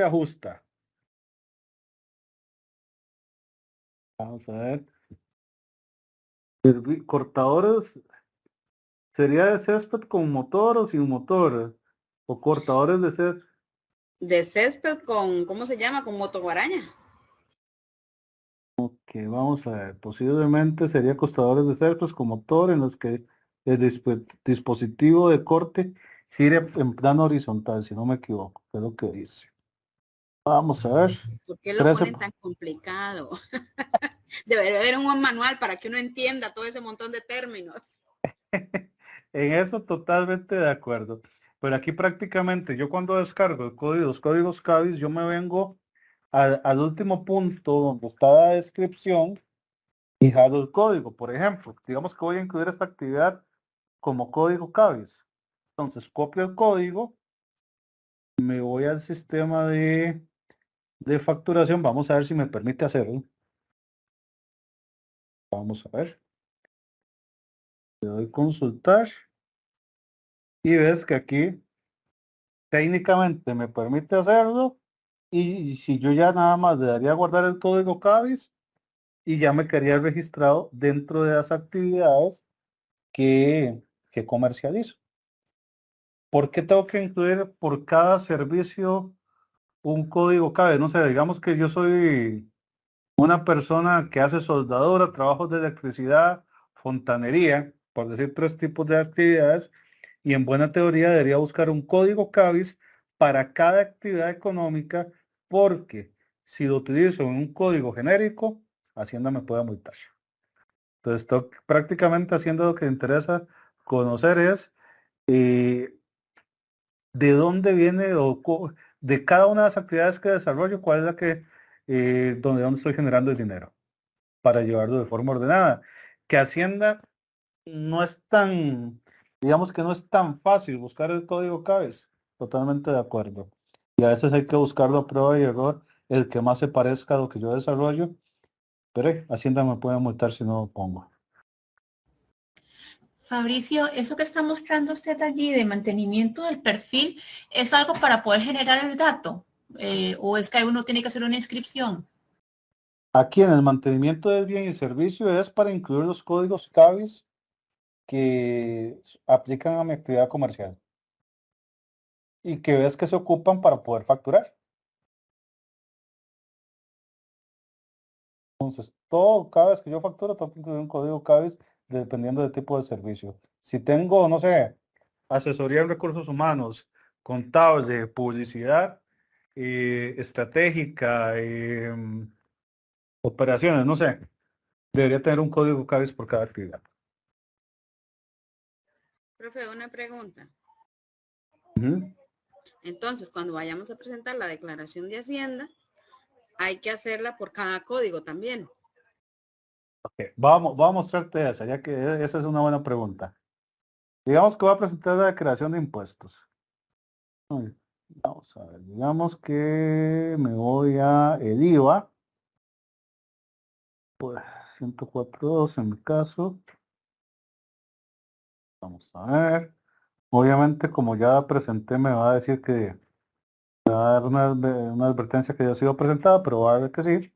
ajusta. Vamos a ver. Cortadores, ¿sería de césped con motor o sin motor? ¿O cortadores de césped? De césped con, ¿cómo se llama? Con motoguaraña. Ok, vamos a ver. Posiblemente sería cortadores de césped con motor en los que el dispositivo de corte gire en plano horizontal, si no me equivoco, es lo que dice. Vamos a ver. ¿Por qué lo ponen tan complicado? Debería haber un manual para que uno entienda todo ese montón de términos. En eso totalmente de acuerdo. Pero aquí prácticamente yo cuando descargo los códigos CABIS, yo me vengo al último punto donde está la descripción y jalo el código. Por ejemplo, digamos que voy a incluir esta actividad como código CABIS. Entonces copio el código, me voy al sistema de facturación. Vamos a ver si me permite hacerlo. Vamos a ver. Le doy consultar. Y ves que aquí técnicamente me permite hacerlo. Y si yo ya nada más le daría a guardar el código CABIS y ya me quedaría registrado dentro de las actividades que comercializo. ¿Por qué tengo que incluir por cada servicio un código CABIS? No sé, digamos que yo soy una persona que hace soldadura, trabajos de electricidad, fontanería, por decir 3 tipos de actividades, y en buena teoría debería buscar un código CABIS para cada actividad económica, porque si lo utilizo en un código genérico, Hacienda me puede multar. Entonces, estoy prácticamente haciendo lo que me interesa conocer es de dónde viene de cada una de las actividades que desarrollo, cuál es la que, dónde estoy generando el dinero para llevarlo de forma ordenada. Que Hacienda no es tan, digamos que no es tan fácil buscar el código CABIS. Totalmente de acuerdo. Y a veces hay que buscarlo a prueba y error, el que más se parezca a lo que yo desarrollo. Pero Hacienda me puede multar si no lo pongo. Fabricio, eso que está mostrando usted allí de mantenimiento del perfil, ¿es algo para poder generar el dato? ¿O es que uno tiene que hacer una inscripción? Aquí en el mantenimiento del bien y servicio es para incluir los códigos CABIS que aplican a mi actividad comercial y que ves que se ocupan para poder facturar. Entonces, cada vez que yo facturo, tengo que incluir un código CABIS dependiendo del tipo de servicio. Si tengo, no sé, asesoría en recursos humanos, contable, publicidad, estratégica, operaciones, no sé, debería tener un código CABIS por cada actividad. Profe, una pregunta. Entonces, cuando vayamos a presentar la declaración de Hacienda, hay que hacerla por cada código también. Okay. Voy a mostrarte esa, ya que esa es una buena pregunta. Digamos que voy a presentar la declaración de impuestos. Ay, vamos a ver, digamos que me voy a el IVA, pues 104.2 en mi caso. Vamos a ver. Obviamente, como ya presenté, me va a decir que me va a dar una advertencia que ya ha sido presentada, pero va a ver que sí.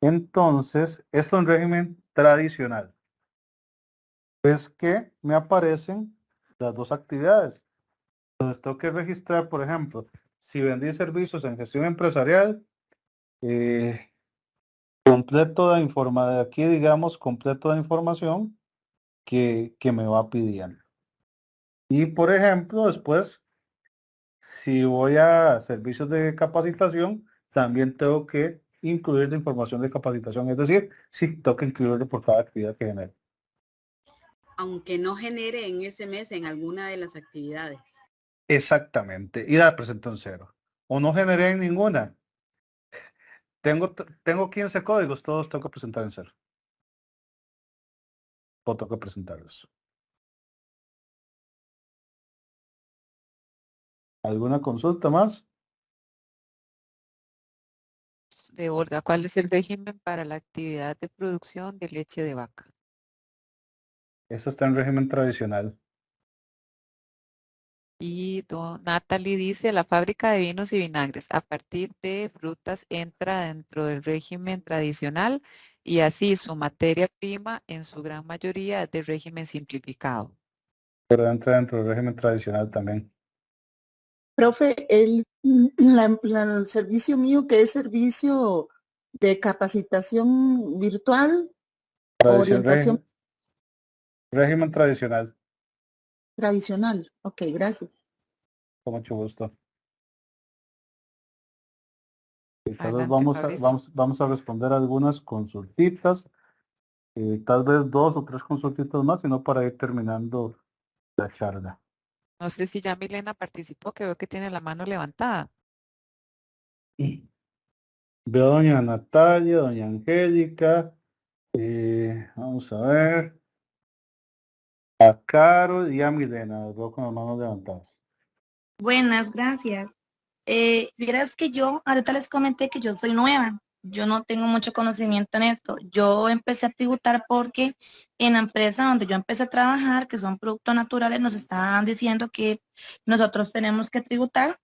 Entonces, esto en régimen tradicional. Es que me aparecen las dos actividades. Entonces, tengo que registrar, por ejemplo, si vendí servicios en gestión empresarial, completo de información, aquí digamos, completo de información que me va pidiendo. Y, por ejemplo, después, si voy a servicios de capacitación, también tengo que incluir la información de capacitación. Es decir, sí, tengo que incluirlo por cada actividad que genere. Aunque no genere en ese mes en alguna de las actividades. Exactamente. Y la presento en cero. O no generé en ninguna. Tengo 15 códigos, todos tengo que presentar en cero. O tengo que presentarlos. ¿Alguna consulta más? De Olga, ¿cuál es el régimen para la actividad de producción de leche de vaca? Eso está en régimen tradicional. Y Natalie dice, la fábrica de vinos y vinagres a partir de frutas entra dentro del régimen tradicional y así su materia prima en su gran mayoría es de régimen simplificado. Pero entra dentro del régimen tradicional también. Profe, el servicio mío, que es servicio de capacitación virtual, orientación Régimen tradicional. tradicional. Ok, gracias. Con mucho gusto. Y tal vez Adelante, Fabricio. vamos a responder algunas consultitas. Tal vez 2 o 3 consultitas más, sino para ir terminando la charla. No sé si ya Milena participó, que veo que tiene la mano levantada. Veo a doña Natalia, doña Angélica. Vamos a ver. A Carol y a Milena. Los veo con las manos levantadas. Buenas, gracias. Vieras que yo, ahorita les comenté que yo soy nueva, yo no tengo mucho conocimiento en esto. Yo empecé a tributar porque en la empresa donde yo empecé a trabajar, que son productos naturales, nos estaban diciendo que nosotros tenemos que tributar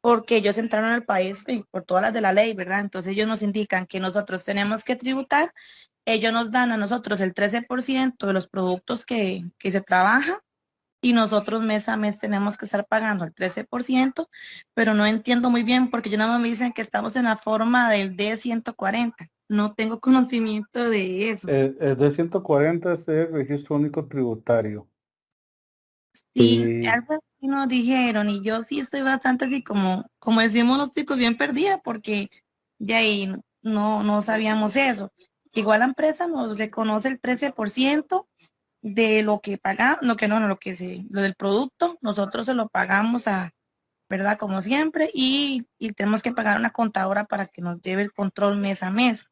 porque ellos entraron al país y por todas las de la ley, ¿verdad? Entonces ellos nos indican que nosotros tenemos que tributar, ellos nos dan a nosotros el 13% de los productos que se trabajan y nosotros mes a mes tenemos que estar pagando el 13%, pero no entiendo muy bien porque yo nada más me dicen que estamos en la forma del D140. No tengo conocimiento de eso. El D140 es el registro único tributario. Sí, algo así nos dijeron y yo sí estoy bastante así como decimos los chicos, bien perdida porque ya ahí no sabíamos eso. Igual la empresa nos reconoce el 13% de lo que pagamos, lo del producto, nosotros se lo pagamos ¿verdad? Como siempre, y tenemos que pagar una contadora para que nos lleve el control mes a mes.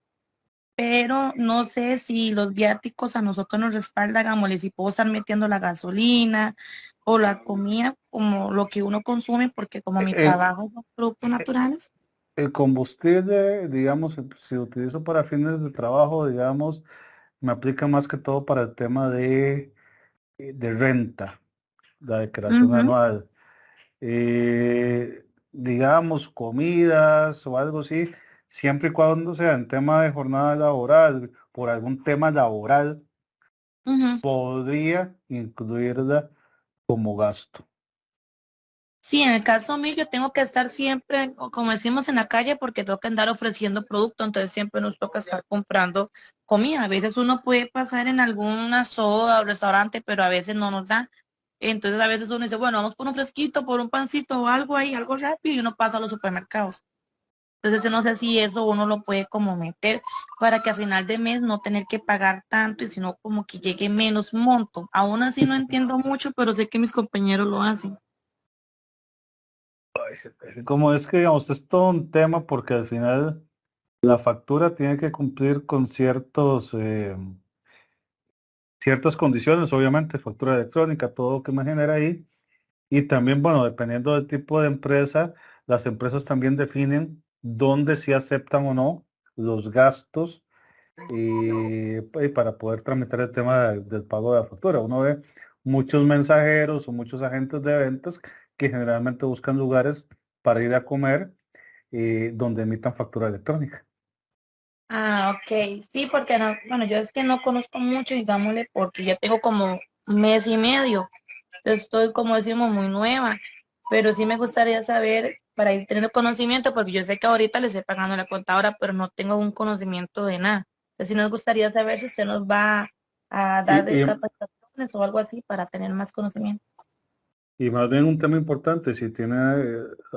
Pero no sé si los viáticos a nosotros nos respaldan, hagámosle, si puedo estar metiendo la gasolina o la comida como lo que uno consume, porque como mi trabajo son productos naturales. El combustible, digamos, si utilizo para fines de trabajo, digamos, me aplica más que todo para el tema de renta, la declaración anual. Digamos, comidas o algo así, siempre y cuando sea en tema de jornada laboral, por algún tema laboral, podría incluirla como gasto. Sí, en el caso mío yo tengo que estar siempre, como decimos en la calle, porque tengo que andar ofreciendo producto, entonces siempre nos toca estar comprando comida. A veces uno puede pasar en alguna soda o restaurante, pero a veces no nos da. Entonces a veces uno dice, bueno, vamos por un fresquito, por un pancito o algo ahí, algo rápido, y uno pasa a los supermercados. Entonces yo no sé si eso uno lo puede como meter para que a final de mes no tener que pagar tanto y sino como que llegue menos monto. Aún así no entiendo mucho, pero sé que mis compañeros lo hacen. Como es que, digamos, es todo un tema porque al final la factura tiene que cumplir con ciertos ciertas condiciones, obviamente, factura electrónica, todo lo que me genera ahí. Y también, bueno, dependiendo del tipo de empresa, las empresas también definen dónde sí aceptan o no los gastos y para poder tramitar el tema del pago de la factura. Uno ve muchos mensajeros o muchos agentes de ventas que generalmente buscan lugares para ir a comer donde emitan factura electrónica. Ah, ok. Sí, porque no, bueno, yo es que no conozco mucho, digámosle, porque ya tengo como un mes y medio. Estoy, como decimos, muy nueva, pero sí me gustaría saber para ir teniendo conocimiento, porque yo sé que ahorita le estoy pagando a la contadora, pero no tengo un conocimiento de nada. Entonces, sí nos gustaría saber si usted nos va a dar de Y, capacitaciones o algo así para tener más conocimiento. y más bien un tema importante, si tiene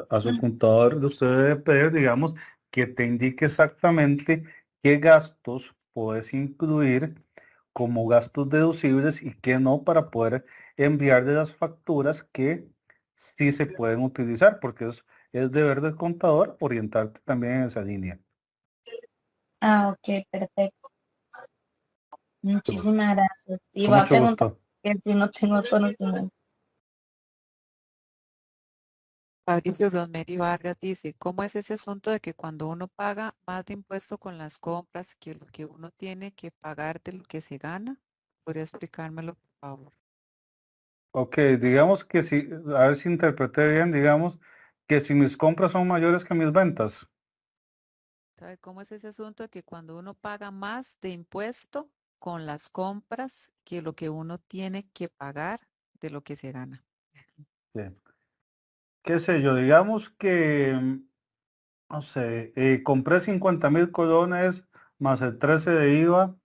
a su contador, usted debe pedir, digamos, que te indique exactamente qué gastos puedes incluir como gastos deducibles y qué no para poder enviar de las facturas que sí se pueden utilizar, porque es deber del contador orientarte también en esa línea. Ah, ok, perfecto. Muchísimas gracias. Y Con voy a mucho preguntar gusto. que si no tengo conocimiento. Fabricio Rosemary Vargas dice, ¿cómo es ese asunto de que cuando uno paga más de impuesto con las compras que lo que uno tiene que pagar de lo que se gana? ¿Podría explicármelo, por favor? Ok, digamos que si, a ver si interpreté bien, digamos que si mis compras son mayores que mis ventas. ¿Sabe cómo es ese asunto de que cuando uno paga más de impuesto con las compras que lo que uno tiene que pagar de lo que se gana? Bien. Qué sé yo, digamos que, no sé, compré 50.000 colones más el 13 de IVA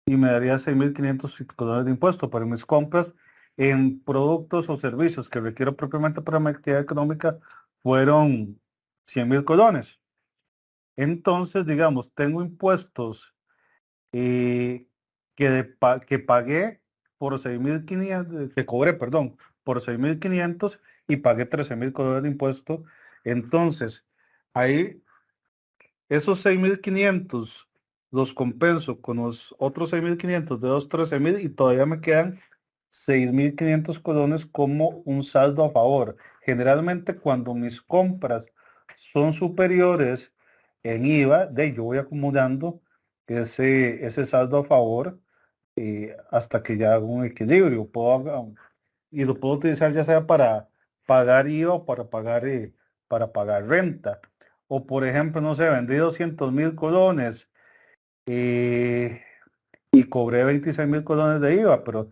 y me daría 6.500 colones de impuesto para mis compras en productos o servicios que requiero propiamente para mi actividad económica fueron 100.000 colones. Entonces, digamos, tengo impuestos eh, que pagué por 6.500, que cobré, perdón, por 6.500 y pagué 13.000 colones de impuesto. Entonces, ahí esos 6.500 los compenso con los otros 6.500 de los 13.000 y todavía me quedan 6.500 colones como un saldo a favor. Generalmente cuando mis compras son superiores en IVA, yo voy acumulando ese saldo a favor hasta que ya hago un equilibrio. Y lo puedo utilizar ya sea para pagar IVA o para pagar renta. O por ejemplo, no sé, vendí 200.000 colones y cobré 26.000 colones de IVA, pero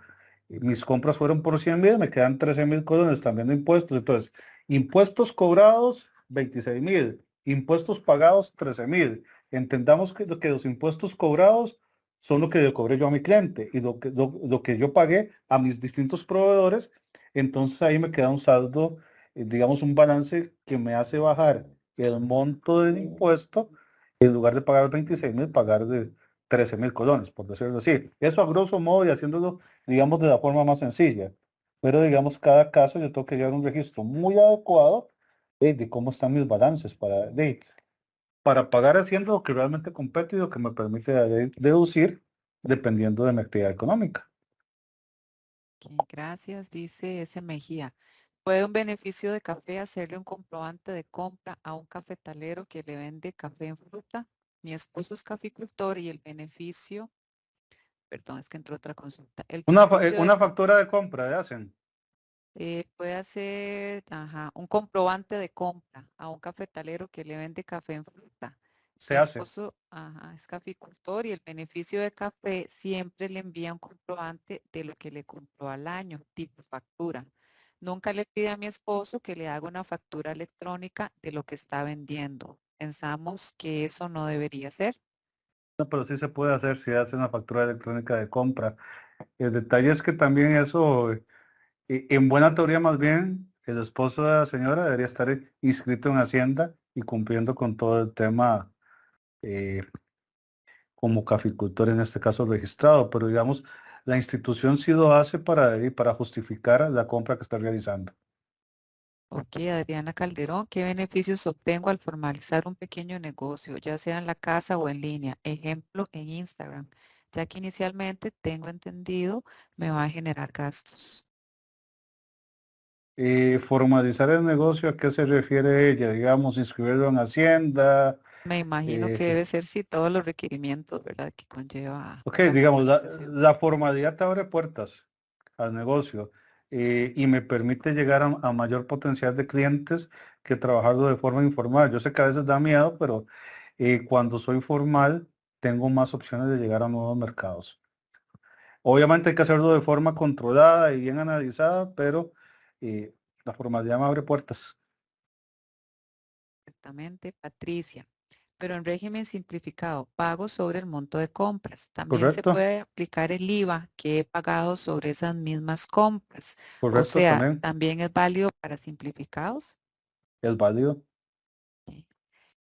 mis compras fueron por 100.000, me quedan 13.000 colones también de impuestos. Entonces, impuestos cobrados, 26.000, impuestos pagados, 13.000. Entendamos que los impuestos cobrados son lo que le cobré yo a mi cliente y lo que yo pagué a mis distintos proveedores. Entonces ahí me queda un saldo, digamos un balance que me hace bajar el monto del impuesto en lugar de pagar 26.000, pagar de 13.000 colones, por decirlo así. Eso a grosso modo y haciéndolo, digamos, de la forma más sencilla. Pero, digamos, cada caso yo tengo que llevar un registro muy adecuado de cómo están mis balances para pagar haciendo lo que realmente compete y lo que me permite deducir dependiendo de mi actividad económica. Ok, gracias, dice ese Mejía. ¿Puede un beneficio de café hacerle un comprobante de compra a un cafetalero que le vende café en fruta? Mi esposo es caficultor y el beneficio, perdón, es que entró otra consulta. El beneficio Una factura de compra, ¿le hacen? puede hacer un comprobante de compra a un cafetalero que le vende café en fruta. Se Mi hace. esposo es caficultor y el beneficio de café siempre le envía un comprobante de lo que le compró al año, tipo factura. Nunca le pide a mi esposo que le haga una factura electrónica de lo que está vendiendo. Pensamos que eso no debería ser. No, pero sí se puede hacer si hace una factura electrónica de compra. El detalle es que también eso, en buena teoría más bien, el esposo de la señora debería estar inscrito en Hacienda y cumpliendo con todo el tema eh, como caficultor, en este caso registrado, pero digamos, la institución sí lo hace para justificar la compra que está realizando. Ok, Adriana Calderón, ¿qué beneficios obtengo al formalizar un pequeño negocio, ya sea en la casa o en línea? Ejemplo, en Instagram. ya que inicialmente tengo entendido me va a generar gastos. Formalizar el negocio, ¿a qué se refiere ella? Digamos, inscribirlo en Hacienda. Me imagino que debe ser sí todos los requerimientos, ¿verdad? Que conlleva Ok, la digamos, formalización. la formalidad te abre puertas al negocio y me permite llegar a mayor potencial de clientes que trabajarlo de forma informal. Yo sé que a veces da miedo, pero cuando soy formal tengo más opciones de llegar a nuevos mercados. Obviamente hay que hacerlo de forma controlada y bien analizada, pero la formalidad me abre puertas. Exactamente, Patricia. Pero en régimen simplificado, pago sobre el monto de compras. También se Correcto, puede aplicar el IVA que he pagado sobre esas mismas compras. O correcto sea, también, también es válido para simplificados. es válido.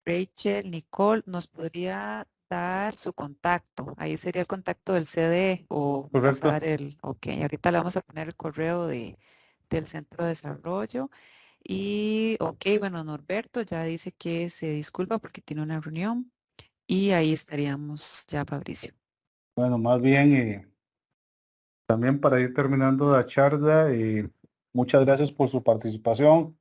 Rachel, Nicole, ¿nos podría dar su contacto? Ahí sería el contacto del CDE o me vas a Correcto. dar ok, ahorita le vamos a poner el correo del Centro de Desarrollo. Y, ok, bueno, Norberto ya dice que se disculpa porque tiene una reunión y ahí estaríamos ya, Fabricio. Bueno, más bien también para ir terminando la charla, muchas gracias por su participación.